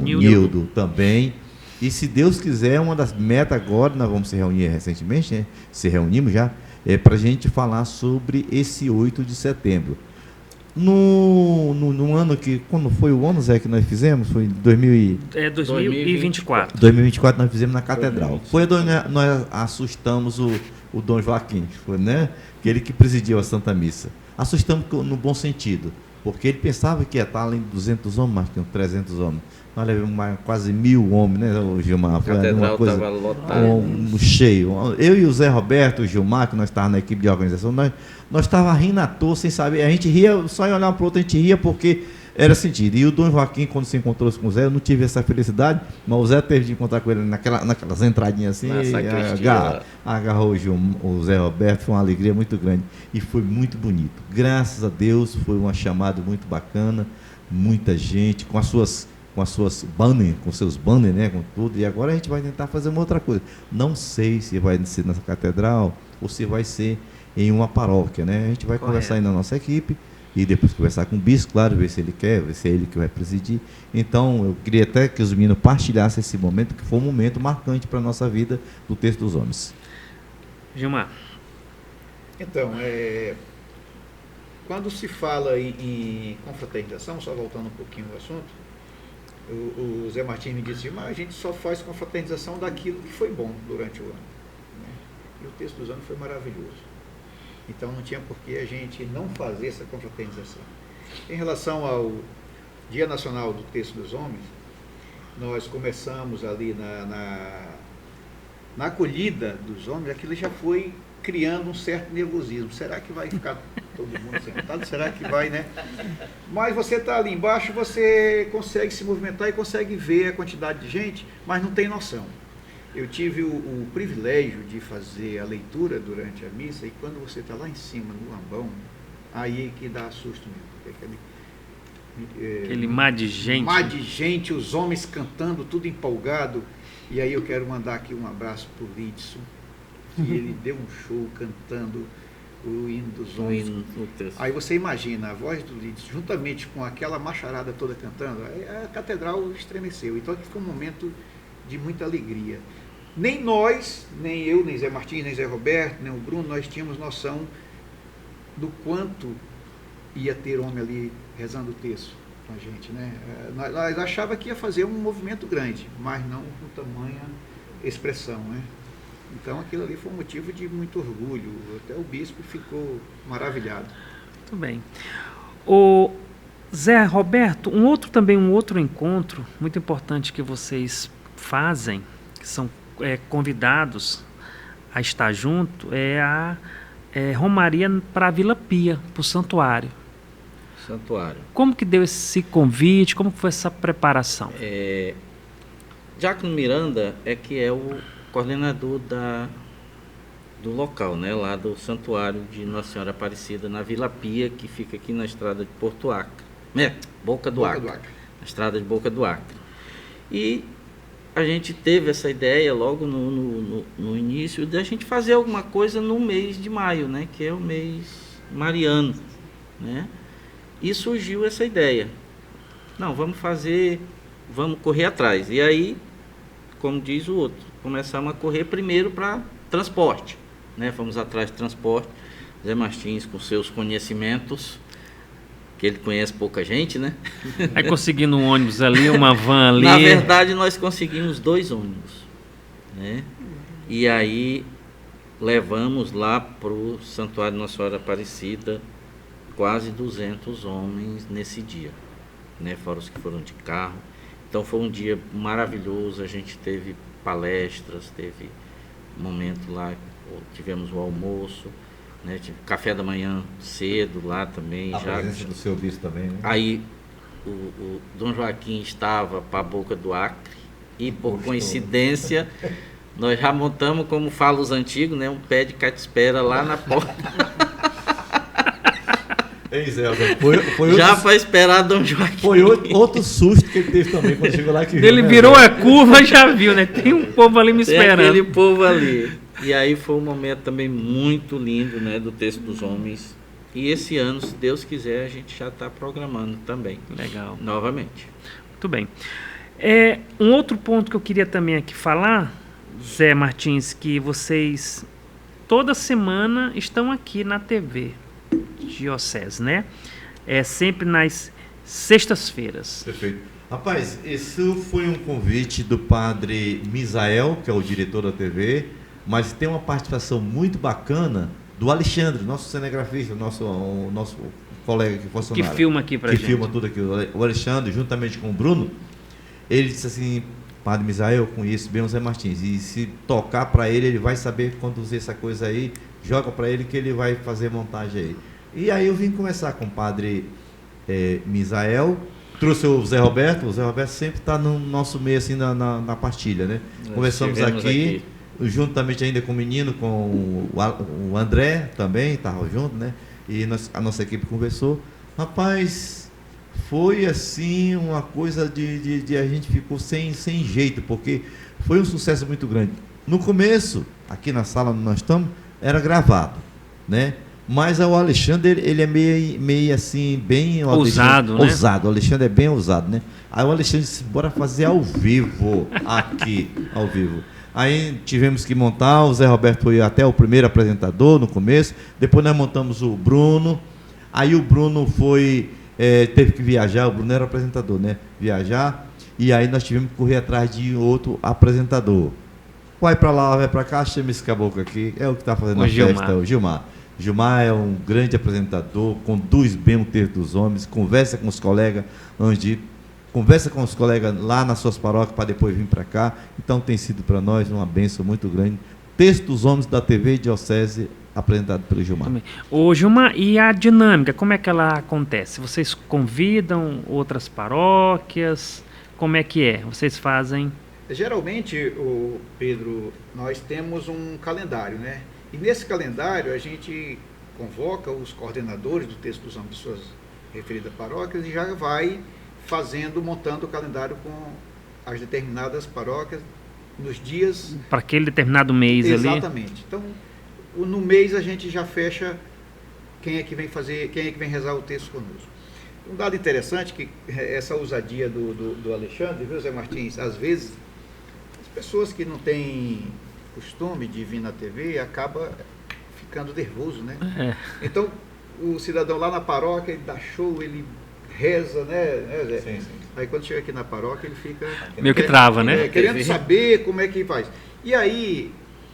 Nildo também. E se Deus quiser, uma das metas agora, nós vamos se reunir recentemente, né? Se reunimos já, para a gente falar sobre esse 8 de setembro. No ano que, quando foi o ano, Zé, que nós fizemos? Foi em 2024. 2024 nós fizemos na Catedral. Foi onde nós assustamos o Dom Joaquim, foi, né? Aquele que presidiu a Santa Missa. Assustamos no bom sentido, porque ele pensava que ia estar além de 200 homens, Marquinhos, 300 homens. Nós levamos quase 1000 homens, né, o Gilmar? A Catedral estava lotada. Cheio. Eu e o Zé Roberto, o Gilmar, que nós estávamos na equipe de organização, nós estávamos rindo à toa, sem saber. A gente ria, só em olhar um para o outro, a gente ria porque era sentido. E o Dom Joaquim, quando se encontrou com o Zé, eu não tive essa felicidade, mas o Zé teve de encontrar com ele naquelas entradinhas assim, agarrou o Zé Roberto, foi uma alegria muito grande e foi muito bonito. Graças a Deus, foi uma chamada muito bacana, muita gente, com seus banners, né, com tudo. E agora a gente vai tentar fazer uma outra coisa. Não sei se vai ser nessa catedral ou se vai ser em uma paróquia, né? A gente vai conversar aí na nossa equipe e depois conversar com o bispo, claro, ver se ele quer, ver se é ele que vai presidir. Então, eu queria até que os meninos partilhassem esse momento, que foi um momento marcante para a nossa vida do Texto dos Homens. Gilmar. Então, quando se fala em confraternização, só voltando um pouquinho ao assunto, o Zé Martins me disse, mas a gente só faz confraternização daquilo que foi bom durante o ano, né? E o Texto dos Homens foi maravilhoso. Então não tinha por que a gente não fazer essa confraternização. Em relação ao Dia Nacional do Texto dos Homens, nós começamos ali na acolhida dos homens, aquilo já foi criando um certo nervosismo. Será que vai ficar todo mundo sentado? Será que vai, né? Mas você está ali embaixo, você consegue se movimentar e consegue ver a quantidade de gente, mas não tem noção. Eu tive o privilégio de fazer a leitura durante a missa, e quando você está lá em cima, no ambão, aí é que dá susto mesmo. Aquele mar de gente. Mar de gente, os homens cantando, tudo empolgado. E aí eu quero mandar aqui um abraço para o Lidson, que ele deu um show cantando o hino dos homens. Aí você imagina a voz do Lidson, juntamente com aquela macharada toda cantando, a catedral estremeceu. Então aqui foi um momento de muita alegria. Nem nós, nem eu, nem Zé Martins, nem Zé Roberto, nem o Bruno, nós tínhamos noção do quanto ia ter homem ali rezando o texto com a gente, né? Nós achava que ia fazer um movimento grande, mas não com tamanha expressão, né? Então aquilo ali foi um motivo de muito orgulho. Até o bispo ficou maravilhado. Muito bem. O Zé Roberto, um outro encontro muito importante que vocês fazem, que são convidados a estar junto, é a Romaria para a Vila Pia, para o santuário. Como que deu esse convite? Como que foi essa preparação? Diácono Miranda que é o coordenador do local, né, lá do santuário de Nossa Senhora Aparecida, na Vila Pia, que fica aqui na estrada de Porto Acre, Boca do Acre, na estrada de Boca do Acre. E a gente teve essa ideia logo no início de a gente fazer alguma coisa no mês de maio, né, que é o mês mariano, né? E surgiu essa ideia. Não, vamos correr atrás. E aí, como diz o outro, começamos a correr primeiro para transporte, né? Fomos atrás de transporte. Zé Martins, com seus conhecimentos, que ele conhece pouca gente, né? Aí conseguindo um ônibus ali, uma van ali. Na verdade, nós conseguimos 2 ônibus, né? E aí levamos lá para o Santuário Nossa Senhora Aparecida quase 200 homens nesse dia, né? Fora os que foram de carro. Então foi um dia maravilhoso, a gente teve palestras, teve momento lá, tivemos o almoço, né? Tive café da manhã cedo lá também. A já presença do seu bispo também, né? Aí o Dom Joaquim estava para a Boca do Acre e, por coincidência, nós já montamos, como falam os antigos, né, um pé de cate-espera lá na porta. Foi já para esperar Dom Joaquim. Foi outro susto que ele teve também quando chegou lá. Ele virou a curva, já viu, né? Tem um povo ali me esperando. Tem aquele povo ali. E aí foi um momento também muito lindo, né, do Texto dos Homens. E esse ano, se Deus quiser, a gente já está programando também. Legal. Novamente. Muito bem. Um outro ponto que eu queria também aqui falar, Zé Martins, que vocês toda semana estão aqui na TV Diocese, né? Sempre nas sextas-feiras. Perfeito. Rapaz, isso foi um convite do padre Misael, que é o diretor da TV, mas tem uma participação muito bacana do Alexandre, nosso cinegrafista, o nosso colega aqui, funcionário. Que filma aqui pra gente. Que filma tudo aqui. O Alexandre, juntamente com o Bruno, ele disse assim: Padre Misael, eu conheço bem o Zé Martins, e se tocar para ele, ele vai saber conduzir essa coisa aí, joga para ele que ele vai fazer montagem aí. E aí eu vim conversar com o Padre Misael, trouxe o Zé Roberto sempre está no nosso meio, assim, na partilha, né? Conversamos aqui, juntamente ainda com o menino, com o André também, estava junto, né? E a nossa equipe conversou. Rapaz, foi assim uma coisa de a gente ficou sem jeito, porque foi um sucesso muito grande. No começo, aqui na sala onde nós estamos, era gravado, né? Mas o Alexandre, ele é meio assim, bem... Ousado, né? Ousado, o Alexandre é bem ousado, né? Aí o Alexandre disse: bora fazer ao vivo, aqui, ao vivo. Aí tivemos que montar, o Zé Roberto foi até o primeiro apresentador no começo, depois nós montamos o Bruno, aí o Bruno teve que viajar, o Bruno era apresentador, né? Viajar, e aí nós tivemos que correr atrás de outro apresentador. Vai para lá, vai para cá, chama esse caboclo aqui, é o que está fazendo a festa, o Gilmar. Gilmar é um grande apresentador, conduz bem o Texto dos Homens, conversa com os colegas lá nas suas paróquias para depois vir para cá. Então tem sido para nós uma bênção muito grande. Texto dos Homens da TV Diocese, apresentado pelo Gilmar. Ô Gilmar, e a dinâmica, como é que ela acontece? Vocês convidam outras paróquias? Como é que é? Vocês fazem... Geralmente, Pedro, nós temos um calendário, né? E nesse calendário a gente convoca os coordenadores do Texto dos Homens de suas referidas paróquias e já vai montando o calendário com as determinadas paróquias nos dias... Para aquele determinado mês. Exatamente. Ali. Exatamente. Então, no mês a gente já fecha quem é que vem rezar o texto conosco. Um dado interessante, que essa ousadia do Alexandre, viu, Zé Martins, às vezes as pessoas que não têm costume de vir na TV acaba ficando nervoso, né? Então, o cidadão lá na paróquia, ele dá show, ele reza, né, Zé? Sim. Aí quando chega aqui na paróquia, ele fica... Meio que trava, né? Querendo saber como é que faz. E aí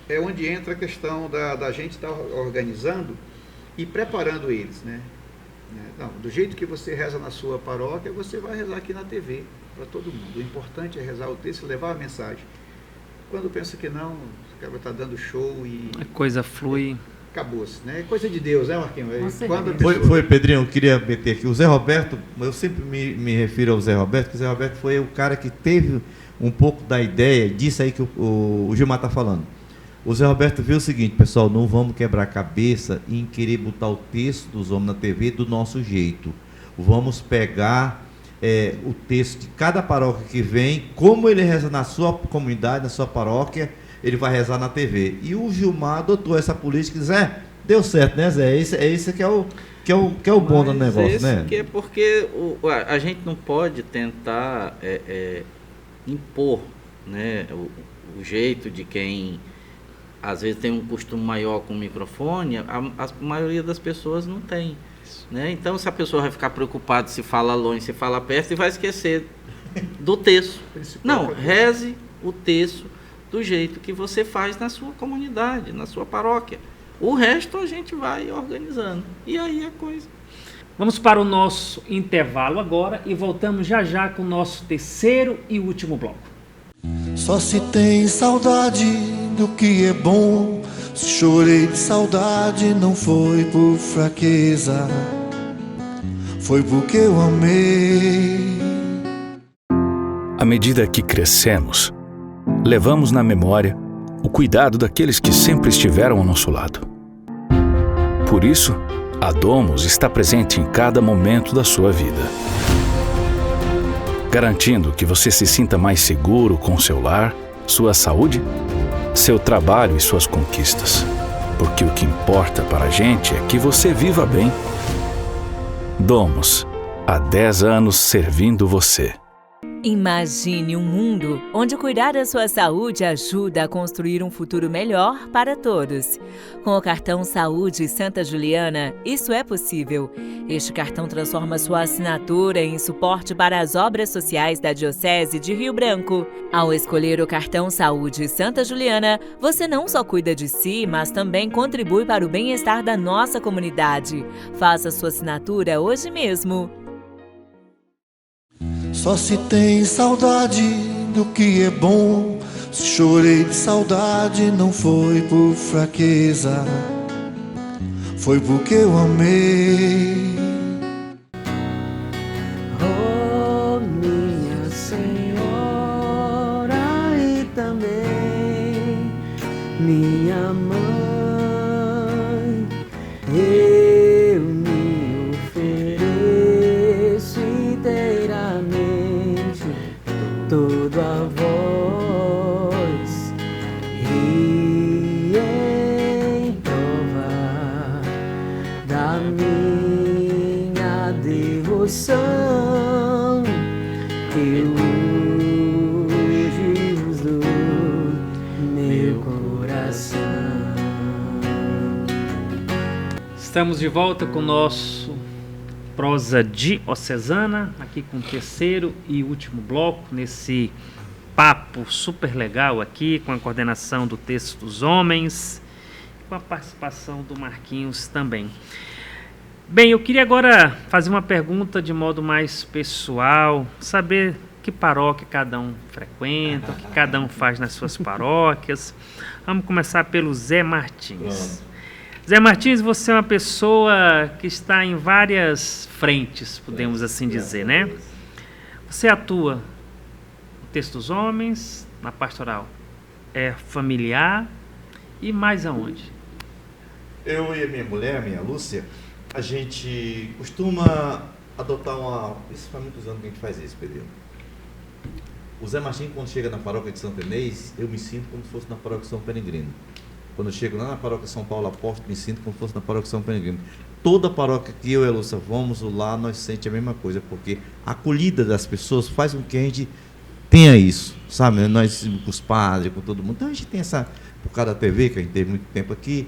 é onde entra a questão da gente estar organizando e preparando eles, né? Não, do jeito que você reza na sua paróquia, você vai rezar aqui na TV, para todo mundo. O importante é rezar o texto e levar a mensagem. Quando pensa que não, o cara está dando show e... A coisa flui... Acabou-se, né? É coisa de Deus, né, Marquinhos? Foi, Pedrinho, eu queria meter aqui. O Zé Roberto, eu sempre me refiro ao Zé Roberto, que o Zé Roberto foi o cara que teve um pouco da ideia disso aí que o Gilmar está falando. O Zé Roberto viu o seguinte: pessoal, não vamos quebrar a cabeça em querer botar o texto dos homens na TV do nosso jeito. Vamos pegar o texto de cada paróquia que vem, como ele reza na sua comunidade, na sua paróquia, ele vai rezar na TV. E o Gilmar adotou essa política e disse: deu certo, né, Zé? É isso que é o bom do negócio, né? Que é porque a gente não pode tentar impor, né, o jeito de quem às vezes tem um costume maior com o microfone. A maioria das pessoas não tem, né? Então, se a pessoa vai ficar preocupada se fala longe, se fala perto, e vai esquecer do texto. Não, reze o texto do jeito que você faz na sua comunidade, na sua paróquia. O resto a gente vai organizando. E aí a coisa... Vamos para o nosso intervalo agora e voltamos já com o nosso terceiro e último bloco. Só se tem saudade do que é bom, Se chorei de saudade, não foi por fraqueza, foi porque eu amei. À medida que crescemos, levamos na memória o cuidado daqueles que sempre estiveram ao nosso lado. Por isso, a Domus está presente em cada momento da sua vida, garantindo que você se sinta mais seguro com seu lar, sua saúde, seu trabalho e suas conquistas. Porque o que importa para a gente é que você viva bem. Domus, há 10 anos servindo você. Imagine um mundo onde cuidar da sua saúde ajuda a construir um futuro melhor para todos. Com o cartão Saúde Santa Juliana, isso é possível. Este cartão transforma sua assinatura em suporte para as obras sociais da Diocese de Rio Branco. Ao escolher o cartão Saúde Santa Juliana, você não só cuida de si, mas também contribui para o bem-estar da nossa comunidade. Faça sua assinatura hoje mesmo. Só se tem saudade do que é bom. Se chorei de saudade, não foi por fraqueza, foi porque eu amei. Oh, minha Senhora, e também minha mãe, eu me ofereço inteiramente, todo a vós, e em prova da minha devoção, eu hoje vos dou meu coração. Estamos de volta com o nosso Prosa Diocesana, aqui com o terceiro e último bloco, nesse papo super legal aqui, com a coordenação do Texto dos Homens, com a participação do Marquinhos também. Bem, eu queria agora fazer uma pergunta de modo mais pessoal, saber que paróquia cada um frequenta, o que cada um faz nas suas paróquias. Vamos começar pelo Zé Martins. Zé Martins, você é uma pessoa que está em várias frentes, podemos assim dizer, né? Você atua no Texto dos Homens, na pastoral familiar e mais aonde? Eu e a minha mulher, a minha Lúcia, a gente costuma adotar uma... Isso faz muitos anos que a gente faz isso, Pedro. O Zé Martins, quando chega na paróquia de Santo Inês, eu me sinto como se fosse na paróquia de São Peregrino. Quando eu chego lá na paróquia São Paulo Apóstolo, me sinto como se fosse na paróquia São Peregrino. Toda paróquia que eu e a Lúcia vamos lá, nós sentimos a mesma coisa, porque a acolhida das pessoas faz com que a gente tenha isso, sabe? Nós, com os padres, com todo mundo. Então a gente tem essa, por causa da TV, que a gente teve muito tempo aqui,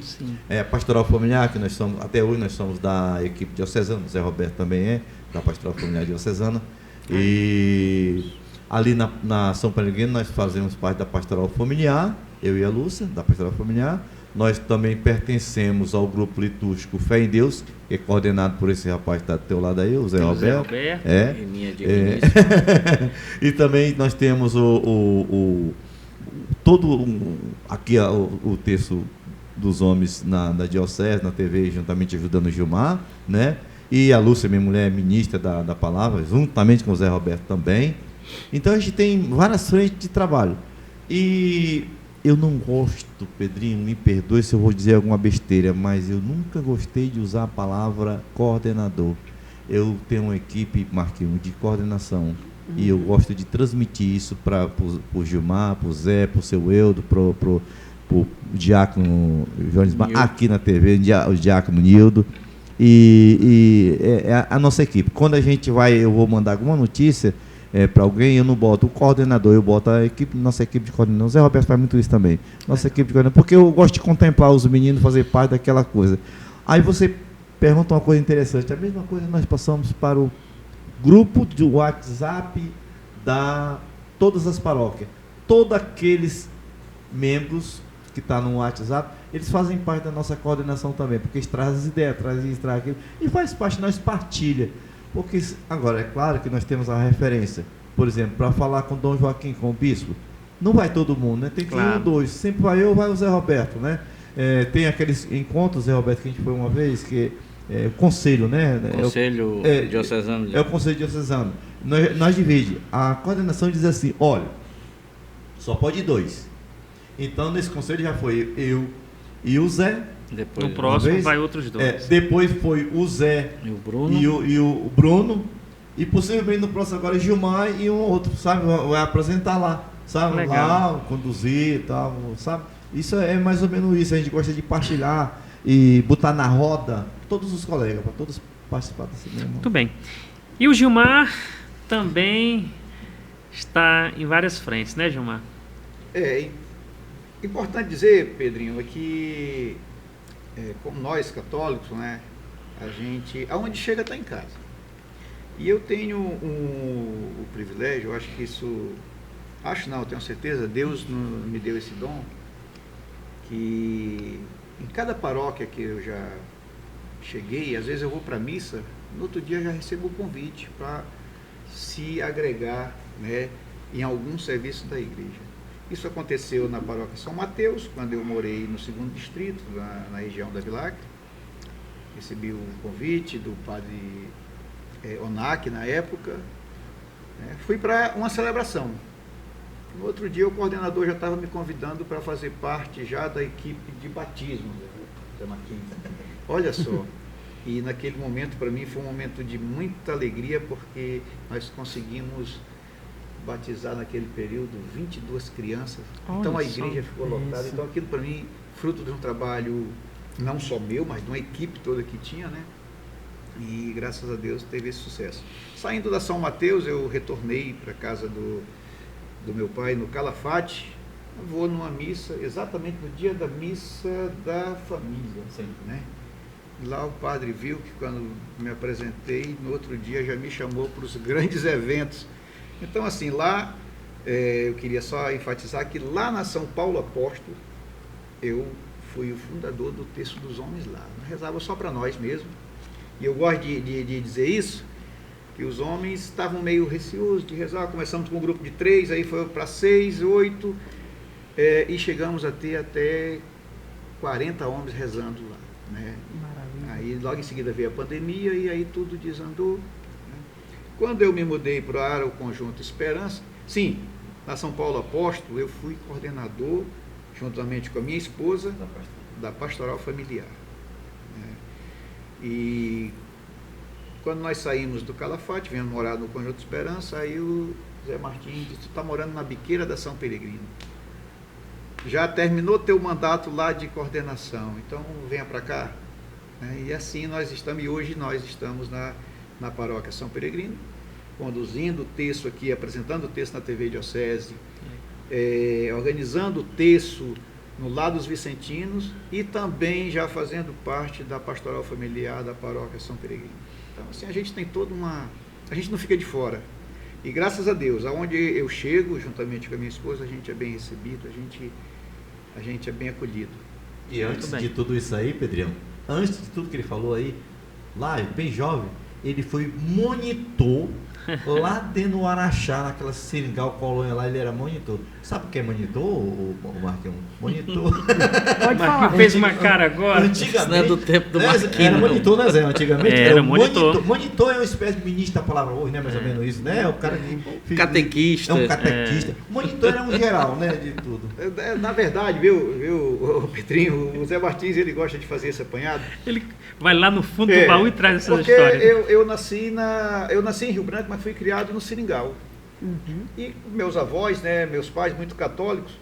a pastoral familiar, que nós somos, até hoje nós somos da equipe diocesana, o Zé Roberto também é, da pastoral familiar diocesana. E ali na São Peregrino nós fazemos parte da pastoral familiar, eu e a Lúcia, da pastoral familiar. Nós também pertencemos ao grupo litúrgico Fé em Deus, que é coordenado por esse rapaz que está do teu lado aí, o Zé Roberto. E minha E também nós temos aqui o Texto dos Homens na Diocese, na TV, juntamente ajudando o Gilmar, né? E a Lúcia, minha mulher, é ministra da palavra, juntamente com o Zé Roberto também. Então a gente tem várias frentes de trabalho. E eu não gosto, Pedrinho, me perdoe se eu vou dizer alguma besteira, mas eu nunca gostei de usar a palavra coordenador. Eu tenho uma equipe, Marquinhos, de coordenação, e eu gosto de transmitir isso para o Gilmar, para o Zé, para o seu Eudo, para o Diácono Jones Bar, aqui na TV, o Diácono Nildo, e é a nossa equipe. Quando a gente vai, eu vou mandar alguma notícia para alguém, eu não boto o coordenador, eu boto a equipe, nossa equipe de coordenação. O Zé Roberto faz muito isso também, nossa equipe de coordenação, porque eu gosto de contemplar os meninos, fazer parte daquela coisa. Aí você pergunta uma coisa interessante, a mesma coisa nós passamos para o grupo de WhatsApp da todas as paróquias. Todos aqueles membros que estão no WhatsApp, eles fazem parte da nossa coordenação também, porque eles trazem as ideias, trazem isso, trazem aquilo, e faz parte, nós partilha. Porque, agora, é claro que nós temos a referência, por exemplo, para falar com Dom Joaquim, com o bispo, não vai todo mundo, né? Tem que ir um, dois, sempre vai eu, vai o Zé Roberto, né? tem aqueles encontros, Zé Roberto, que a gente foi uma vez, que é o conselho, né? Conselho diocesano. É o conselho diocesano. Nós divide. A coordenação diz assim, olha, só pode 2. Então, nesse conselho já foi eu e o Zé. No próximo vai outros 2. Depois foi o Zé e o Bruno. E o Bruno. E possivelmente no próximo agora Gilmar e um outro, sabe? Vai apresentar lá, sabe? Legal. Lá, conduzir e tal, sabe? Isso é mais ou menos isso. A gente gosta de partilhar e botar na roda todos os colegas, para todos participar desse mesmo. Muito bem. E o Gilmar também está em várias frentes, né, Gilmar? Importante dizer, Pedrinho, é que como nós católicos, né, a gente, aonde chega está em casa. E eu tenho o privilégio, eu acho que isso, eu tenho certeza, Deus me deu esse dom, que em cada paróquia que eu já cheguei, às vezes eu vou para a missa, no outro dia já recebo o convite para se agregar, né, em algum serviço da igreja. Isso aconteceu na paróquia São Mateus, quando eu morei no 2º distrito, na região da Vilacre. Recebi o convite do padre Onac, na época. Fui para uma celebração. No outro dia, o coordenador já estava me convidando para fazer parte já da equipe de batismo, Zé Martins. Olha só. E naquele momento, para mim, foi um momento de muita alegria, porque nós conseguimos batizar naquele período 22 crianças. Então a igreja ficou lotada. Então aquilo para mim, fruto de um trabalho não só meu, mas de uma equipe toda que tinha, né? E graças a Deus teve esse sucesso. Saindo da São Mateus, eu retornei para a casa do meu pai no Calafate. Eu vou numa missa, exatamente no dia da missa da família, né? Lá o padre viu que quando me apresentei, no outro dia já me chamou para os grandes eventos. Então, assim, lá, eu queria só enfatizar que lá na São Paulo Apóstolo, eu fui o fundador do Terço dos Homens lá. Não rezava só para nós mesmo. E eu gosto de dizer isso, que os homens estavam meio receosos de rezar. Começamos com um grupo de 3, aí foi para 6, 8, e chegamos a ter até 40 homens rezando lá, né? Maravilha. Aí logo em seguida veio a pandemia e aí tudo desandou. Quando eu me mudei para o Conjunto Esperança, sim, na São Paulo Apóstolo, eu fui coordenador, juntamente com a minha esposa, da Pastoral Familiar. E quando nós saímos do Calafate, viemos morar no Conjunto Esperança, aí o Zé Martins disse, tu está morando na biqueira da São Peregrino. Já terminou teu mandato lá de coordenação, então venha para cá. E assim nós estamos, e hoje nós estamos na paróquia São Peregrino, conduzindo o terço aqui, apresentando o terço na TV Diocese, organizando o terço no Lar dos Vicentinos e também já fazendo parte da pastoral familiar da paróquia São Peregrino. Então, assim, a gente tem toda a gente não fica de fora. E graças a Deus, aonde eu chego, juntamente com a minha esposa, a gente é bem recebido, a gente é bem acolhido. E antes de tudo isso aí, Pedrinho, antes de tudo que ele falou aí, lá, bem jovem, ele foi monitor lá dentro do Araxá, naquela Seringal colônia lá, ele era monitor. Sabe o que é monitor, o Marquinhos? Monitor. Pode falar. Fez uma cara agora. Antigamente, não é do tempo do Marquinhos. Era monitor, né, Zé? Antigamente era monitor. Monitor é uma espécie de ministro da palavra hoje, né? Mais ou menos isso, né? O cara que catequista. É um catequista. Monitor é um geral, né? De tudo. Na verdade, viu, Pedrinho, o Zé Martins, ele gosta de fazer esse apanhado. Ele vai lá no fundo do baú e traz essas histórias. Eu nasci em Rio Branco, mas fui criado no Seringal. Uhum. E meus avós, né, meus pais, muito católicos,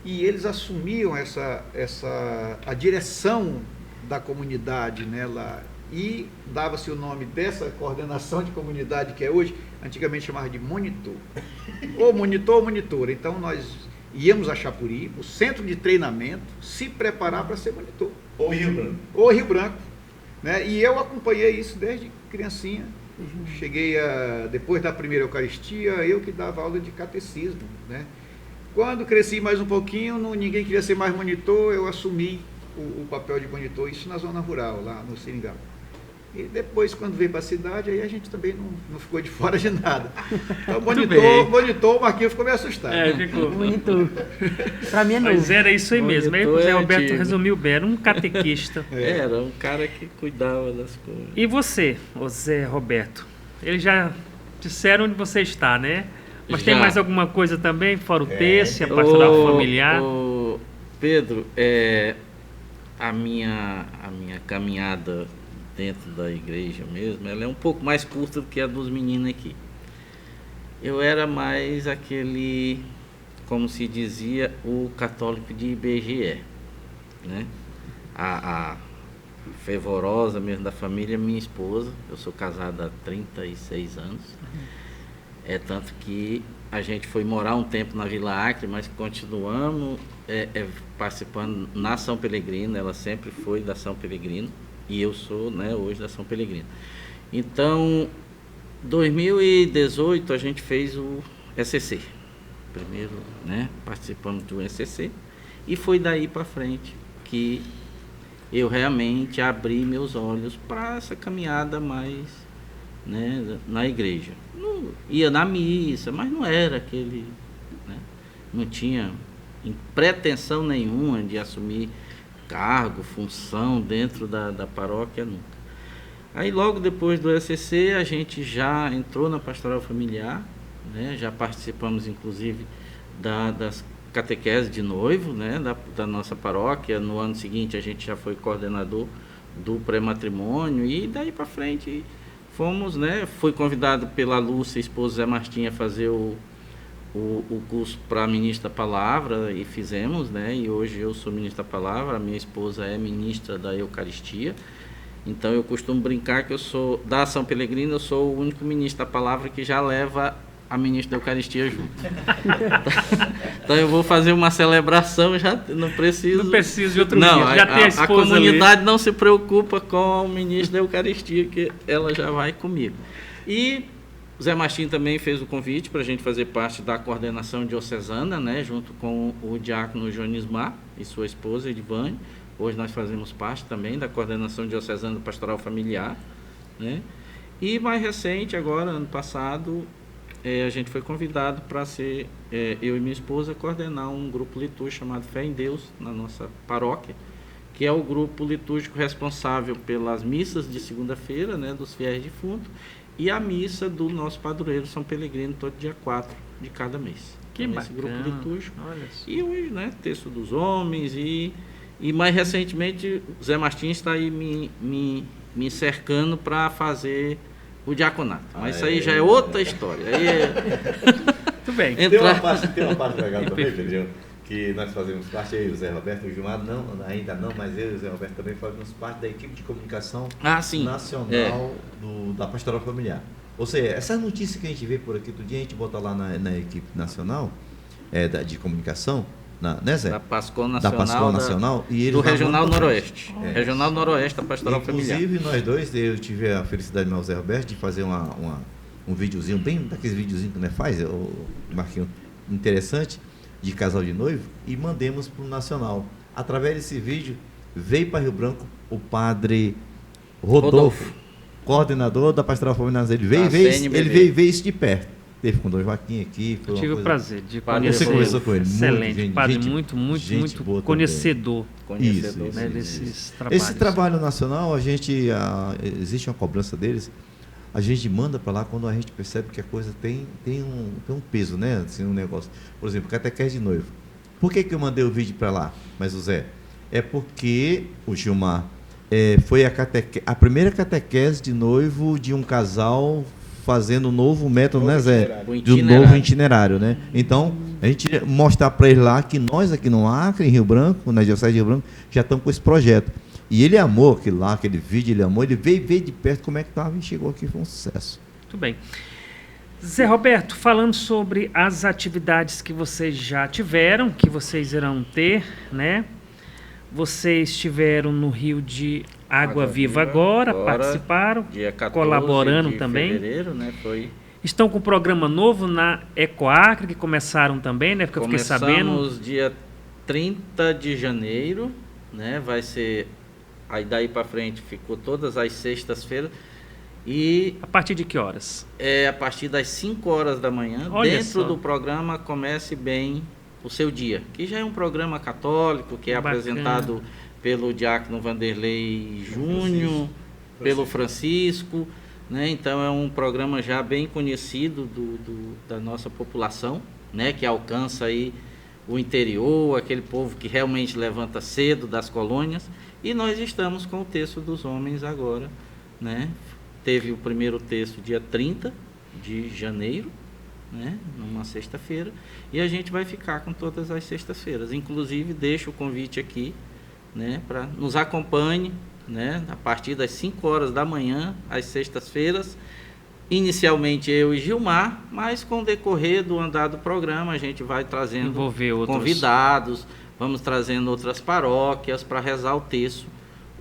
e eles assumiam a direção da comunidade, né, lá, e dava-se o nome dessa coordenação de comunidade que é hoje, antigamente chamava de monitor. Ou monitor ou monitora. Então nós íamos a Chapuri, o centro de treinamento, se preparar para ser monitor. Ou Rio Branco. Ou Rio Branco. Né? E eu acompanhei isso desde criancinha. Cheguei depois da primeira Eucaristia, eu que dava aula de catecismo, né? Quando cresci mais um pouquinho, ninguém queria ser mais monitor, eu assumi o papel de monitor, isso na zona rural, lá no Seringal. E depois, quando veio para a cidade, aí a gente também não ficou de fora de nada. Então, monitor, o Marquinhos ficou meio assustado. Ficou. Monitor. Para mim é novo. Mas era isso aí mesmo. Monitor O Zé é Roberto antigo. resumiu bem, era um catequista. Era um cara que cuidava das coisas. E você, ô Zé Roberto? Eles já disseram onde você está, né? Mas tem Já. mais alguma coisa também, fora o texto, a pastoral familiar? Pedro, a minha caminhada dentro da igreja mesmo, ela é um pouco mais curta do que a dos meninos aqui. Eu era mais aquele, como se dizia, o católico de IBGE, né? A fervorosa mesmo da família, minha esposa. Eu sou casado há 36 anos. É tanto que a gente foi morar um tempo na Vila Acre, mas continuamos participando na São Pelegrino. Ela sempre foi da São Pelegrino e eu sou, né, hoje da São Pelegrino. Então, 2018 a gente fez o ECC. Primeiro, né, participamos do ECC e foi daí para frente que eu realmente abri meus olhos para essa caminhada mais, né, na igreja. Não, ia na missa, mas não era aquele, né, não tinha pretensão nenhuma de assumir cargo, função dentro da paróquia, nunca. Aí logo depois do ECC a gente já entrou na pastoral familiar, né, já participamos inclusive das catequese de noivo, né, da nossa paróquia. No ano seguinte a gente já foi coordenador do pré-matrimônio e daí para frente fomos, né, fui convidado pela Lúcia, esposa Zé Martim, a fazer o curso para ministra da palavra e fizemos, né, e hoje eu sou ministra da palavra, a minha esposa é ministra da Eucaristia. Então eu costumo brincar que eu sou da São Pelegrino, eu sou o único ministro da palavra que já leva a ministra da Eucaristia junto. Então eu vou fazer uma celebração, já não preciso... Não preciso de outro não, ministro, já tem a esposa a comunidade ali. Não se preocupa com o ministro da Eucaristia, que ela já vai comigo. E o Zé Martim também fez o convite para a gente fazer parte da coordenação diocesana, né, junto com o diácono Jonismar e sua esposa Edivane. Hoje nós fazemos parte também da coordenação diocesana do pastoral familiar, né? E mais recente, agora, ano passado, a gente foi convidado para ser, eu e minha esposa, coordenar um grupo litúrgico chamado Fé em Deus, na nossa paróquia, que é o grupo litúrgico responsável pelas missas de segunda-feira, né, dos fiéis defuntos, e a missa do nosso padroeiro São Pelegrino, todo dia 4 de cada mês. Que então, bacana. esse grupo litúrgico. Olha só. E hoje, né, Texto dos Homens, e mais recentemente, o Zé Martins está aí me cercando para fazer o diaconato. Mas isso aí já é outra história. Aí Muito bem. Tem uma parte legal também, Pedrinho, que nós fazemos parte, eu e o Zé Roberto, o Gilmar ainda não, mas eu e o Zé Roberto também fazemos parte da equipe de comunicação nacional da Pastoral Familiar. Ou seja, essa notícia que a gente vê por aqui todo dia, a gente bota lá na equipe nacional de comunicação, né, Zé? Da Pascol Nacional, e do Regional Noroeste. Regional Noroeste da Pastoral Familiar. Inclusive, nós dois, eu tive a felicidade, meu Zé Roberto, de fazer um videozinho, bem daqueles videozinhos que nós faz, o Marquinhos, interessante, de casal de noivo, e mandemos para o Nacional. Através desse vídeo, veio para Rio Branco o padre Rodolfo, coordenador da Pastoral Familiar. Ele veio ver isso de perto. Teve com o Dom Joaquim aqui. Eu tive o prazer de Você conhecer conversou com ele. Excelente, padre, muito boa conhecedor, isso, né, desses trabalhos. Esse trabalho nacional, existe uma cobrança deles, a gente manda para lá quando a gente percebe que a coisa tem um peso, né? Assim, um negócio. Por exemplo, catequese de noivo. Por que eu mandei o vídeo para lá? Mas o Zé, é porque o Gilmar foi a primeira catequese de noivo de um casal fazendo um novo método, né, Zé? De um novo itinerário, né? Então, a gente mostrar para eles lá que nós aqui no Acre, em Rio Branco, na Diocese de Rio Branco, já estamos com esse projeto. E ele amou aquilo lá, aquele vídeo, ele veio ver de perto como é que estava e chegou aqui, foi um sucesso. Muito bem. Zé Roberto, falando sobre as atividades que vocês já tiveram, que vocês irão ter, né? Vocês estiveram no Rio de Água Viva agora, participaram, dia 14 colaborando de também. Fevereiro, né, foi. Estão com um programa novo na Ecoacre, que começaram também, né? Porque eu fiquei sabendo. Começamos dia 30 de janeiro, né? Vai ser aí daí para frente ficou todas as sextas-feiras. E A partir de que horas? é a partir das 5 horas da manhã, Olha dentro só. do programa Comece Bem o Seu Dia, que já é um programa católico, que é Bacana. apresentado pelo diácono Vanderlei Júnior, pelo Francisco, né? Então é um programa já bem conhecido da nossa população, né? Que alcança aí o interior, aquele povo que realmente levanta cedo das colônias, e nós estamos com o Terço dos Homens agora, né? Teve o primeiro terço dia 30 de janeiro, né? Numa sexta-feira, e a gente vai ficar com todas as sextas-feiras. Inclusive, deixo o convite aqui, né? Para nos acompanhe, né? A partir das 5 horas da manhã, às sextas-feiras, inicialmente eu e Gilmar, mas com o decorrer do andar do programa, a gente vai trazendo Envolver outros. convidados, vamos trazendo outras paróquias para rezar o terço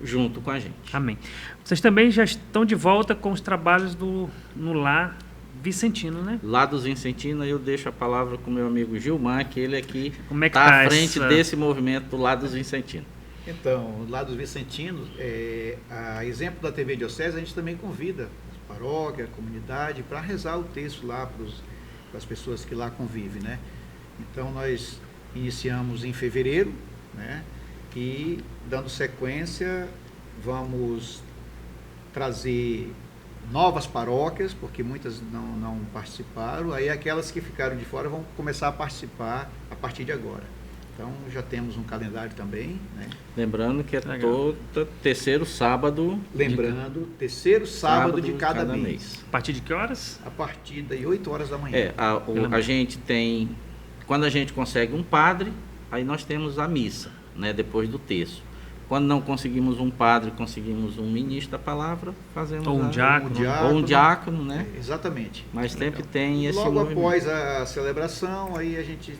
junto com a gente. Amém. Vocês também já estão de volta com os trabalhos no Lar Vicentino, né? Lá dos Vicentinos, eu deixo a palavra com o meu amigo Gilmar, que ele aqui Como é que está tá à frente essa- desse movimento do Lá dos Vicentinos. Então, lá dos Vicentinos, a exemplo da TV Diocese, a gente também convida a paróquia, a comunidade, para rezar o texto lá para as pessoas que lá convivem, né? Então, nós iniciamos em fevereiro, né? E, dando sequência, vamos trazer novas paróquias, porque muitas não participaram, aí aquelas que ficaram de fora vão começar a participar a partir de agora. Então, já temos um calendário também, né? Lembrando que é Legal. todo terceiro sábado. Lembrando, terceiro sábado de cada mês. A partir de que horas? A partir das 8 horas da manhã. A gente tem, quando a gente consegue um padre, aí nós temos a missa, né, depois do terço. Quando não conseguimos um padre, conseguimos um ministro da palavra, fazemos Ou um diácono. ou um diácono, né? Exatamente. Mas sempre tem esse Logo movimento. após a celebração, aí a gente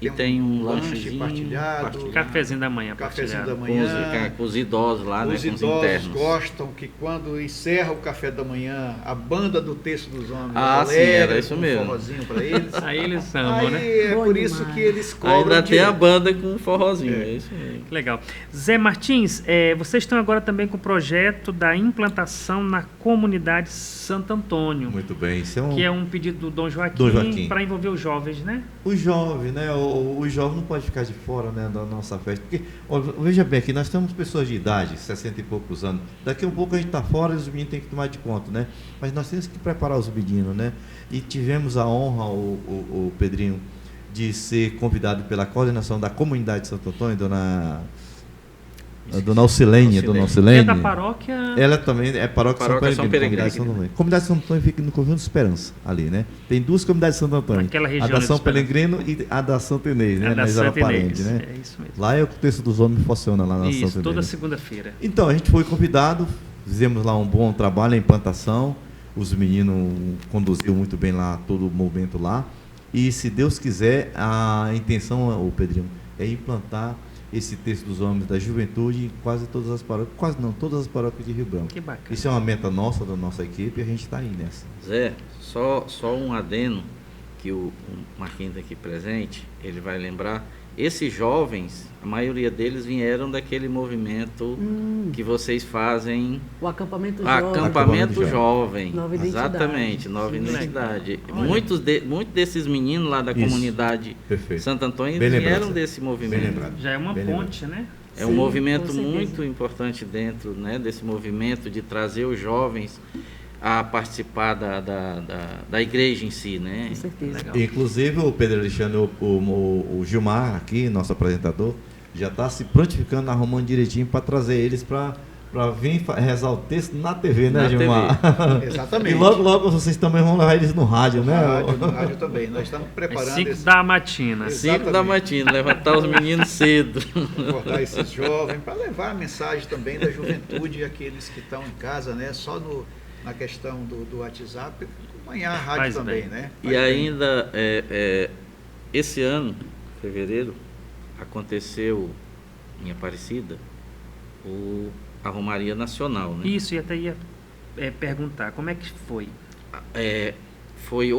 E tem um lanche lanchezinho partilhado, Cafezinho da manhã. cafezinho partilhado. da com os, manhã. com os idosos lá, né, Os com os idosos internos. gostam que quando encerra o café da manhã, a banda do Terço dos Homens Ah, sim, alegra era isso com mesmo. um forrozinho para eles. Aí eles amam, Aí né? é Bom por isso demais. que eles cobram Ainda tem a direto. banda com um forrozinho, é isso mesmo. Que legal. Zé Martins, vocês estão agora também com o projeto da implantação na comunidade Santo Antônio, Muito bem. Isso é um... que é um pedido do Dom Joaquim, Dom Joaquim. para envolver os jovens, né? O jovem, né? O jovem não pode ficar de fora, né, da nossa festa. Porque, ó, veja bem aqui, nós temos pessoas de idade, 60 e poucos anos. Daqui a um pouco a gente está fora e os meninos têm que tomar de conta, né? Mas nós temos que preparar os meninos, né? E tivemos a honra, o Pedrinho, de ser convidado pela coordenação da comunidade de Santo Antônio, Dona Alcilene. Dona Que Alcilene. é da paróquia. Ela também é paróquia Paróquia São São Peregrino. Peregrino. Comunidade São Antônio. Comunidade São Antônio fica no Convento de Esperança, ali, né? Tem duas comunidades de Santo Antônio. Naquela região a da de São Esperança. Peregrino e a da Santa Inês, né? É da Na Isabel Santa Inês. Parente, né? É isso mesmo. Lá é o Terço dos Homens funciona lá na Isso, Santa toda Inês. segunda-feira. Então, a gente foi convidado, fizemos lá um bom trabalho, a implantação. Os meninos conduziram muito bem lá todo o movimento lá. E se Deus quiser, a intenção, o Pedrinho, é implantar esse Terço dos Homens da Juventude em quase todas as paróquias, quase não, todas as paróquias de Rio Branco. Que bacana. Isso é uma meta nossa, da nossa equipe, e a gente está aí nessa. Zé, só um adeno que o Marquinhos aqui presente, ele vai lembrar. Esses jovens, a maioria deles vieram daquele movimento que vocês fazem, O acampamento jovem. acampamento jovem. Nova identidade. Exatamente, nova Sim, identidade. Olha. Muitos desses meninos lá da Isso. comunidade Perfeito. Santo Antônio Bem eles lembrado, vieram Zé. desse Bem movimento. lembrado. Já é uma Bem ponte, né? É um Sim, movimento com certeza. muito importante dentro, né, desse movimento de trazer os jovens a participar da igreja em si, né? Com certeza. Legal. Inclusive, o Pedro Alexandre, o Gilmar, aqui, nosso apresentador, já está se prontificando, arrumando direitinho para trazer eles para vir rezar o texto na TV, né, Na Gilmar? Exatamente. E logo vocês também vão levar eles no rádio, né? No rádio também. Nós estamos Às preparando 5 esse, da matina. 5 da matina, levantar os meninos cedo. abordar esses jovens, para levar a mensagem também da juventude, aqueles que estão em casa, né? Só na questão do WhatsApp, acompanhar a rádio Faz também, bem. né? E Faz bem. ainda, esse ano, fevereiro, aconteceu em Aparecida a Romaria Nacional, né? Isso, e até ia perguntar, como é que foi? Foi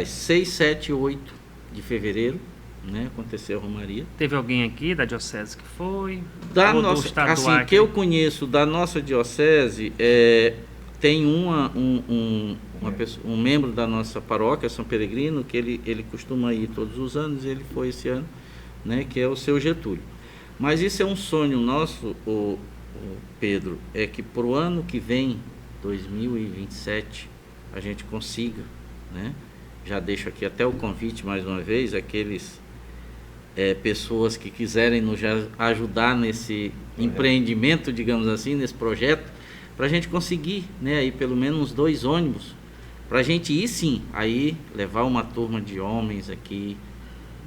6, 7 e 8 de fevereiro, né, acontecer a romaria. Teve alguém aqui da diocese que foi? Da Ou do nossa, estadual assim, aqui? que eu conheço da nossa diocese, tem um membro da nossa paróquia, São Peregrino, que ele costuma ir todos os anos, ele foi esse ano, né, que é o seu Getúlio. Mas isso é um sonho nosso, o Pedro, é que para o ano que vem, 2027, a gente consiga, né? Já deixo aqui até o convite mais uma vez, aqueles pessoas que quiserem nos ajudar nesse empreendimento, digamos assim, nesse projeto, para a gente conseguir, né, aí pelo menos 2 ônibus, para a gente ir sim, aí levar uma turma de homens aqui,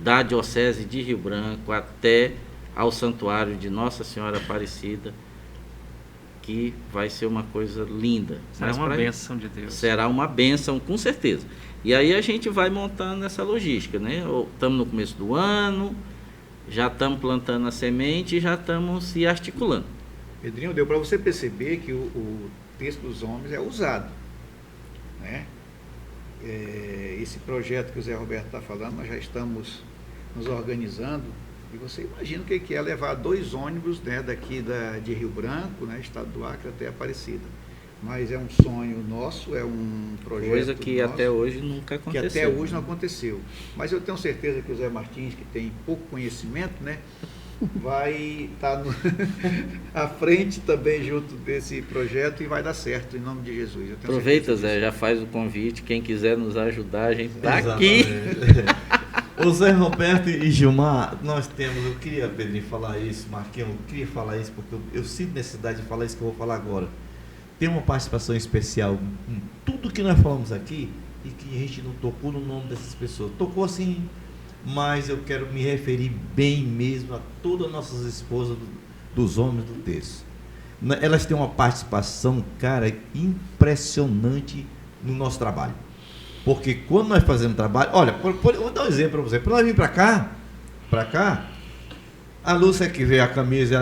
da Diocese de Rio Branco até ao Santuário de Nossa Senhora Aparecida, que vai ser uma coisa linda. Será uma bênção de Deus. Será uma bênção, com certeza. E aí a gente vai montando essa logística, né? Estamos no começo do ano, já estamos plantando a semente e já estamos se articulando. Pedrinho, deu para você perceber que o texto dos homens é usado, né? Esse projeto que o Zé Roberto está falando, nós já estamos nos organizando, e você imagina o que é levar 2 ônibus, né, daqui de Rio Branco, né, estado do Acre, até Aparecida. Mas é um sonho nosso, é um projeto coisa que nosso, até hoje nunca aconteceu. Que até hoje não aconteceu. Mas eu tenho certeza que o Zé Martins, que tem pouco conhecimento, né, vai estar à frente também junto desse projeto e vai dar certo, em nome de Jesus. Aproveita, Zé, já faz o convite, quem quiser nos ajudar, a gente está aqui. O Zé Roberto e Gilmar, eu queria, Pedrinho, falar isso, Marquinhos, eu queria falar isso, porque eu sinto necessidade de falar isso que eu vou falar agora. Tem uma participação especial em tudo que nós falamos aqui e que a gente não tocou no nome dessas pessoas. Tocou assim, mas eu quero me referir bem mesmo a todas as nossas esposas dos homens do texto. Elas têm uma participação, cara, impressionante no nosso trabalho. Porque quando nós fazemos trabalho... Olha, vou dar um exemplo para você. Para nós vir para cá, a Lúcia que vê a camisa,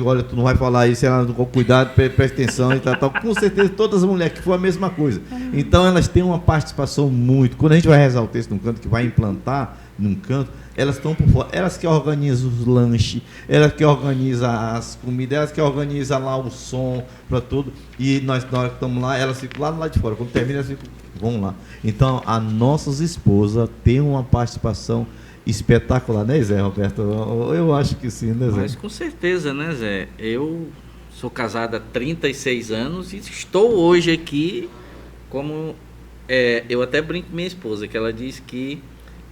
olha, tu não vai falar isso, ela com cuidado, presta atenção e tal. Com certeza todas as mulheres que for a mesma coisa. Então elas têm uma participação muito... Quando a gente vai rezar o texto num canto, que vai implantar num canto, elas estão por fora, elas que organizam os lanches, elas que organizam as comidas, elas que organizam lá o som para tudo, e nós, na hora que estamos lá, elas ficam lá do lado de fora. Quando termina, elas ficam, vamos lá. Então, as nossas esposas têm uma participação espetacular, né, Zé Roberto? Eu acho que sim, né, Zé? Mas com certeza, né, Zé? Eu sou casado há 36 anos e estou hoje aqui como... eu até brinco com minha esposa, que ela diz que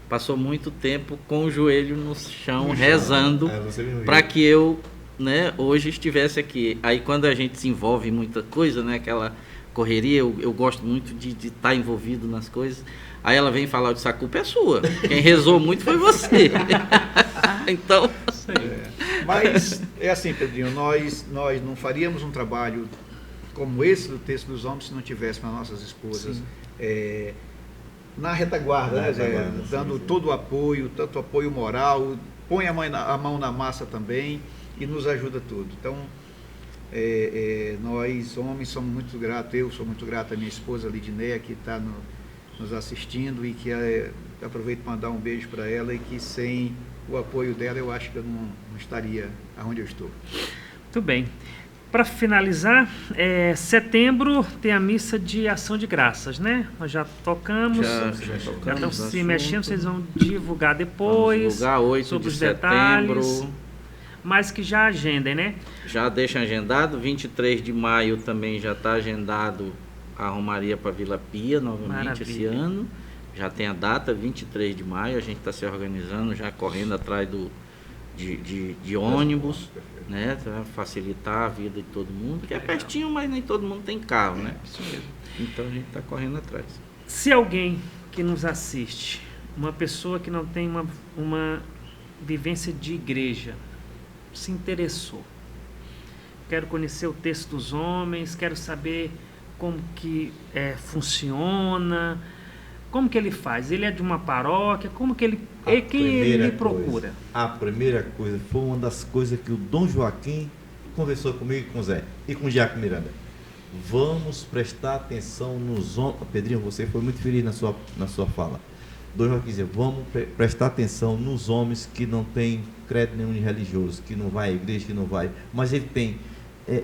passou muito tempo com o joelho no chão, rezando, para que eu, né, hoje estivesse aqui. Aí quando a gente se envolve em muita coisa, né, aquela correria, eu gosto muito de estar envolvido nas coisas. Aí ela vem falar, a culpa é sua. Quem rezou muito foi você. Então... Mas é assim, Pedrinho, nós não faríamos um trabalho como esse do Texto dos Homens se não tivéssemos as nossas esposas na retaguarda, né, Zé? Dando todo o apoio, tanto apoio moral, põe a mão na massa também e nos ajuda tudo. Então, nós homens somos muito gratos, eu sou muito grato à minha esposa Lidinéia, que está nos assistindo, e que aproveito para mandar um beijo para ela, e que sem o apoio dela eu acho que eu não estaria onde eu estou. Muito bem. Para finalizar, setembro tem a missa de ação de graças, né? Nós já tocamos, já estão se mexendo, vocês vão divulgar depois. Vamos divulgar 8 sobre de os setembro. Detalhes, mas que já agendem, né? Já deixa agendado, 23 de maio também já está agendado a Romaria para Vila Pia, novamente. Maravilha. Esse ano. Já tem a data, 23 de maio, a gente está se organizando, já correndo atrás de ônibus, né, para facilitar a vida de todo mundo, que é pertinho, mas nem todo mundo tem carro, né? Isso mesmo. Então a gente está correndo atrás. Se alguém que nos assiste, uma pessoa que não tem uma vivência de igreja, se interessou, quero conhecer o Texto dos Homens, quero saber como que funciona, como que ele faz? Ele é de uma paróquia? Como que quem ele procura? A primeira coisa foi uma das coisas que o Dom Joaquim conversou comigo e com o Zé e com o Diácono Miranda. Vamos prestar atenção nos homens. Pedrinho, você foi muito feliz na sua fala. 2,15. Vamos prestar atenção nos homens que não têm crédito nenhum de religioso, que não vai à igreja, que não vai. Mas ele tem.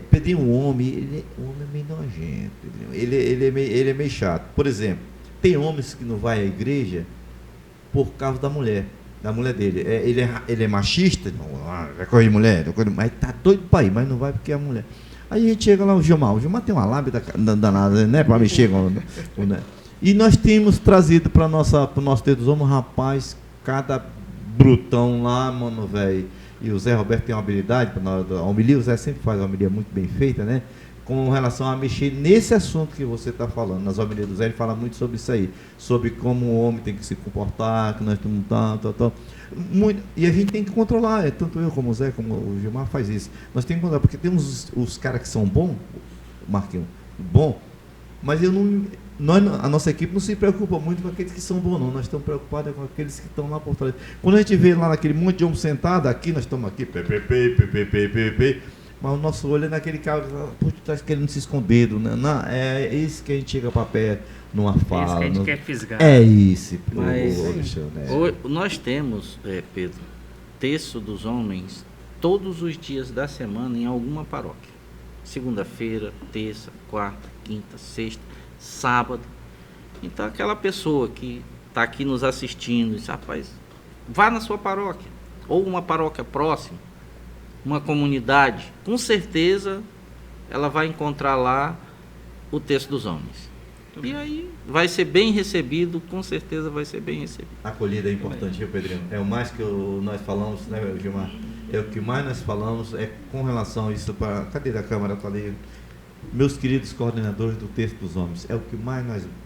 Pedrinho, um homem é meio nojento. Ele é meio chato. Por exemplo, tem homens que não vai à igreja por causa da mulher dele. Ele é machista, vai correr de mulher, mas tá doido para ir, mas não vai porque é a mulher. Aí a gente chega lá, o Gilmar tem uma lábia danada, né, para mexer né? E nós temos trazido para o nosso Texto dos Homens, rapaz, cada brutão lá, mano, velho. E o Zé Roberto tem uma habilidade, na hora da homilia, o Zé sempre faz uma homilia muito bem feita, né? Com relação a mexer nesse assunto que você está falando. Nas homilias do Zé, ele fala muito sobre isso aí, sobre como o homem tem que se comportar, que nós estamos tal. Muito, e a gente tem que controlar, tanto eu como o Zé, como o Gilmar faz isso. Nós temos que controlar, porque temos os caras que são bons, o Marquinhos, bom, mas a nossa equipe não se preocupa muito com aqueles que são bons, não. Nós estamos preocupados com aqueles que estão lá por trás. Quando a gente vê lá naquele monte de homem sentado, aqui nós estamos aqui, mas o nosso olho é naquele cara que está querendo se esconder. Não, é isso que a gente chega para perto, numa fala. É isso que a gente quer fisgar. É isso. Mas nós temos, Pedro, Texto dos Homens todos os dias da semana em alguma paróquia. Segunda-feira, terça, quarta, quinta, sexta, sábado. Então aquela pessoa que está aqui nos assistindo, diz, rapaz, vá na sua paróquia, ou uma paróquia próxima, uma comunidade, com certeza ela vai encontrar lá o Texto dos Homens. E aí vai ser bem recebido, com certeza vai ser bem recebido. A acolhida é importante, viu, Pedrinho? É o mais que nós falamos, né, Gilmar? É o que mais nós falamos, é com relação a isso. Cadê a câmera? Tá ali. Meus queridos coordenadores do Texto dos Homens, é o que mais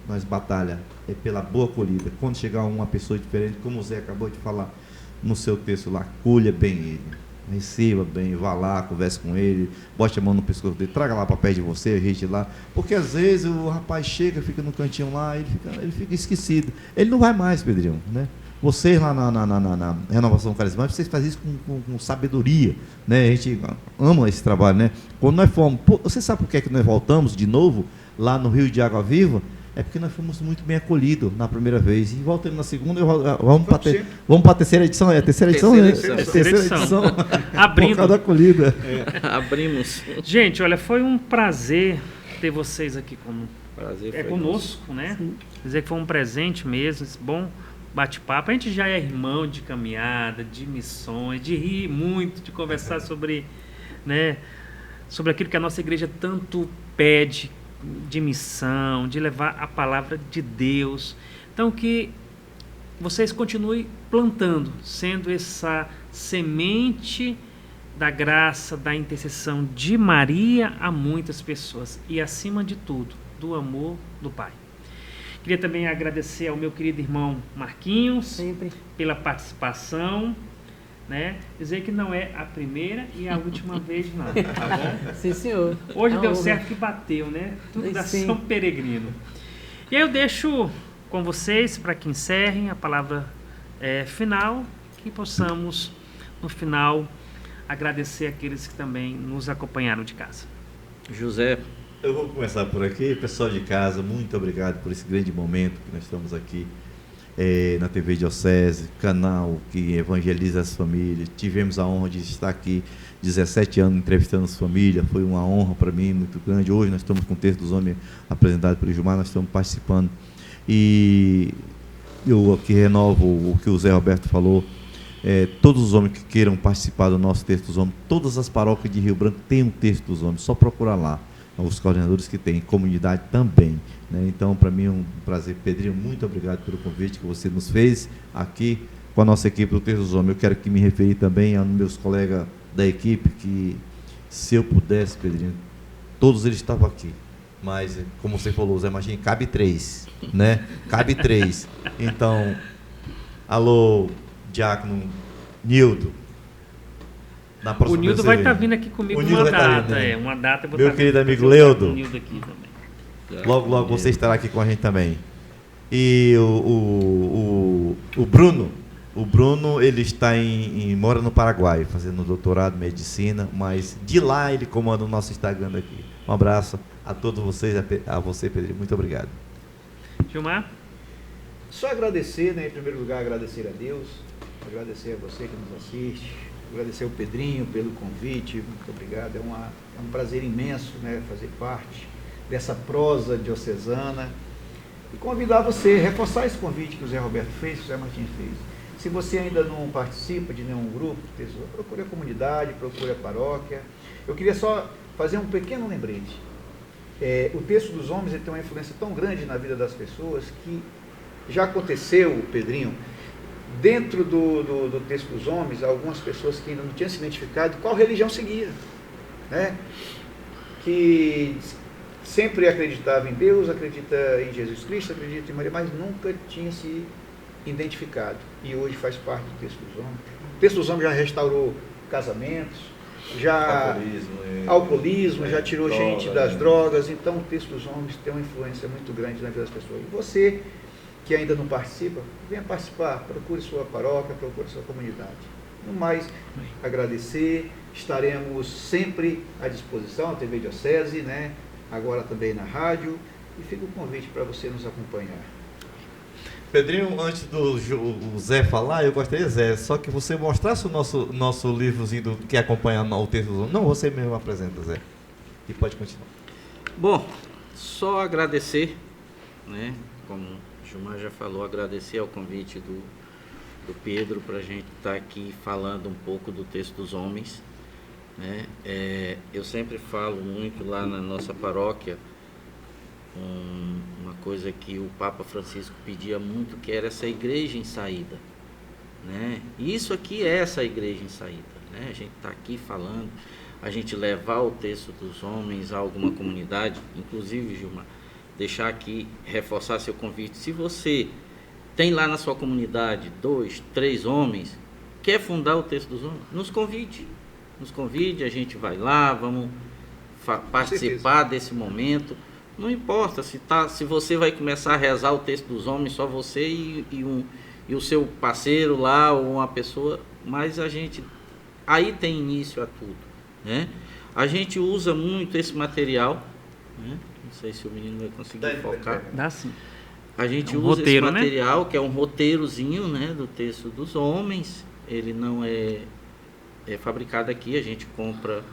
nós batalha, é pela boa acolhida. Quando chegar uma pessoa diferente, como o Zé acabou de falar no seu texto lá, acolha bem ele. Receba bem, vá lá, converse com ele, bote a mão no pescoço dele, traga lá para perto de você, a gente lá, porque às vezes o rapaz chega, fica no cantinho lá, ele fica esquecido, ele não vai mais, Pedrinho, né? Vocês lá na Renovação Carismática, vocês fazem isso com sabedoria, né? A gente ama esse trabalho, né? Quando nós fomos, você sabe por que é que nós voltamos de novo lá no Rio de Água Viva? É porque nós fomos muito bem acolhidos na primeira vez. E voltamos na segunda, vamos para a terceira edição. É a terceira edição, né? Terceira edição. Abrindo. Por causa da acolhida. Abrimos. Gente, olha, foi um prazer ter vocês aqui conosco, né? Sim. Dizer que foi um presente mesmo, esse bom bate-papo. A gente já é irmão de caminhada, de missões, de rir muito, de conversar sobre, né, sobre aquilo que a nossa igreja tanto pede, de missão, de levar a palavra de Deus. Então, que vocês continuem plantando, sendo essa semente da graça, da intercessão de Maria a muitas pessoas e, acima de tudo, do amor do Pai. Queria também agradecer ao meu querido irmão Marquinhos, sempre, pela participação, né? Dizer que não é a primeira e a última vez, não, tá bom? Sim, senhor. Hoje deu certo que bateu, né? Tudo da São Peregrino. E aí eu deixo com vocês, para que encerrem a palavra final, que possamos, no final, agradecer aqueles que também nos acompanharam de casa. José. Eu vou começar por aqui. Pessoal de casa, muito obrigado por esse grande momento que nós estamos aqui. Na TV Diocese, canal que evangeliza as famílias. Tivemos a honra de estar aqui 17 anos entrevistando as famílias, foi uma honra para mim muito grande. Hoje nós estamos com o Texto dos Homens apresentado pelo Gilmar, nós estamos participando. E eu aqui renovo o que o Zé Roberto falou, todos os homens que queiram participar do nosso Texto dos Homens, todas as paróquias de Rio Branco têm um Texto dos Homens, só procurar lá. Os coordenadores que têm, comunidade também, né? Então, para mim é um prazer. Pedrinho, muito obrigado pelo convite que você nos fez aqui com a nossa equipe do Texto dos Homens. Eu quero que me referir também aos meus colegas da equipe, que se eu pudesse, Pedrinho, todos eles estavam aqui, mas como você falou, Zé Martim, cabe 3, né? Cabe 3. Então, alô, Diácono Nildo. O Nildo vai estar vindo aqui comigo uma data, uma data. Eu vou meu querido amigo Leudo, aqui também. logo você estará aqui com a gente também. E o Bruno, ele está mora no Paraguai, fazendo doutorado em medicina, mas de lá ele comanda o nosso Instagram aqui. Um abraço a todos vocês, a você, Pedro, muito obrigado. Gilmar? Só agradecer, né, em primeiro lugar, agradecer a Deus, agradecer a você que nos assiste, agradecer ao Pedrinho pelo convite, muito obrigado. É um prazer imenso, né, fazer parte dessa prosa diocesana e convidar você, reforçar esse convite que o Zé Roberto fez, que o Zé Martins fez. Se você ainda não participa de nenhum grupo, procure a comunidade, procure a paróquia. Eu queria só fazer um pequeno lembrete. O Texto dos Homens ele tem uma influência tão grande na vida das pessoas que já aconteceu, Pedrinho, dentro do Texto dos Homens, algumas pessoas que ainda não tinham se identificado qual religião seguia, né? Que sempre acreditava em Deus, acredita em Jesus Cristo, acredita em Maria, mas nunca tinha se identificado. E hoje faz parte do Texto dos Homens. O Texto dos Homens já restaurou casamentos, alcoolismo, já tirou gente das drogas. Então o Texto dos Homens tem uma influência muito grande na vida das pessoas. E você que ainda não participa, venha participar, procure sua paróquia, procure sua comunidade. No mais, agradecer, estaremos sempre à disposição, a TV Diocese, né? Agora também na rádio, e fica o convite para você nos acompanhar. Pedrinho, antes do Zé falar, eu gostaria, Zé, só que você mostrasse o nosso livrozinho que acompanha o Texto dos Homens. Não, você mesmo apresenta, Zé. E pode continuar. Bom, só agradecer, né, como o Gilmar já falou, agradecer ao convite do Pedro para a gente estar aqui falando um pouco do Texto dos Homens, né? Eu sempre falo muito lá na nossa paróquia, uma coisa que o Papa Francisco pedia muito, que era essa igreja em saída, né? E isso aqui é essa igreja em saída, né? A gente está aqui falando, a gente levar o Texto dos Homens a alguma comunidade, inclusive, Gilmar, deixar aqui, reforçar seu convite. Se você tem lá na sua comunidade 2, 3 homens, quer fundar o Texto dos Homens, nos convide, a gente vai lá, vamos participar desse momento. Não importa se você vai começar a rezar o Texto dos Homens, só você e o seu parceiro lá, ou uma pessoa, mas aí tem início a tudo, né? A gente usa muito esse material, né? Não sei se o menino vai conseguir focar. Dá sim. A gente um usa roteiro, esse material, né? Que é um roteirozinho, né, do Texto dos Homens. Ele não é fabricado aqui, a gente compra.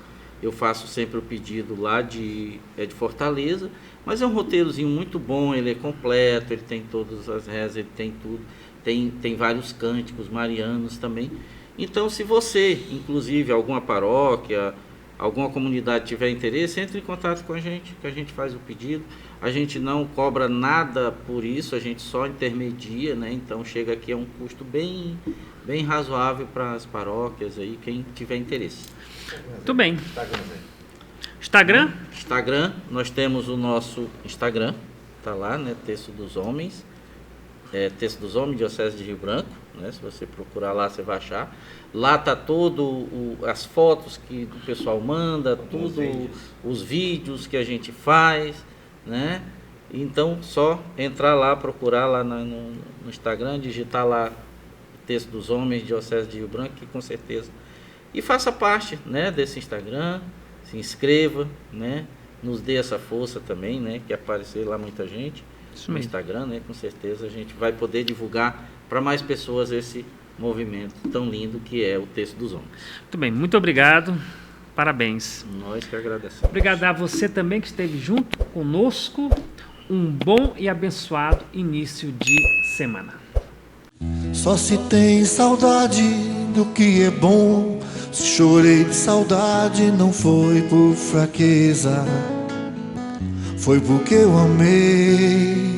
Eu faço sempre o pedido lá de Fortaleza, mas é um roteirozinho muito bom, ele é completo, ele tem todas as rezas, ele tem tudo, tem vários cânticos marianos também. Então, se você, inclusive, alguma paróquia, alguma comunidade tiver interesse, entre em contato com a gente, que a gente faz o pedido. A gente não cobra nada por isso, a gente só intermedia, né? Então chega aqui a um custo bem razoável para as paróquias aí, quem tiver interesse. Muito bem. Instagram? Instagram, nós temos o nosso Instagram, tá lá, né? Texto dos Homens. Texto dos Homens, Diocese de Rio Branco, né? Se você procurar lá, você vai achar. Lá tá as fotos que o pessoal manda, os vídeos que a gente faz, né? Então, só entrar lá, procurar lá no Instagram, digitar lá Texto dos Homens, Diocese de Rio Branco, que com certeza. E faça parte, né, desse Instagram, se inscreva, né? Nos dê essa força também, né? Que aparecer lá muita gente no Instagram, né? Com certeza a gente vai poder divulgar para mais pessoas esse movimento tão lindo que é o Texto dos Homens. Muito bem, muito obrigado. Parabéns. Nós que agradecemos. Obrigado a você também que esteve junto conosco. Um bom e abençoado início de semana. Só se tem saudade do que é bom. Se chorei de saudade não foi por fraqueza, foi porque eu amei.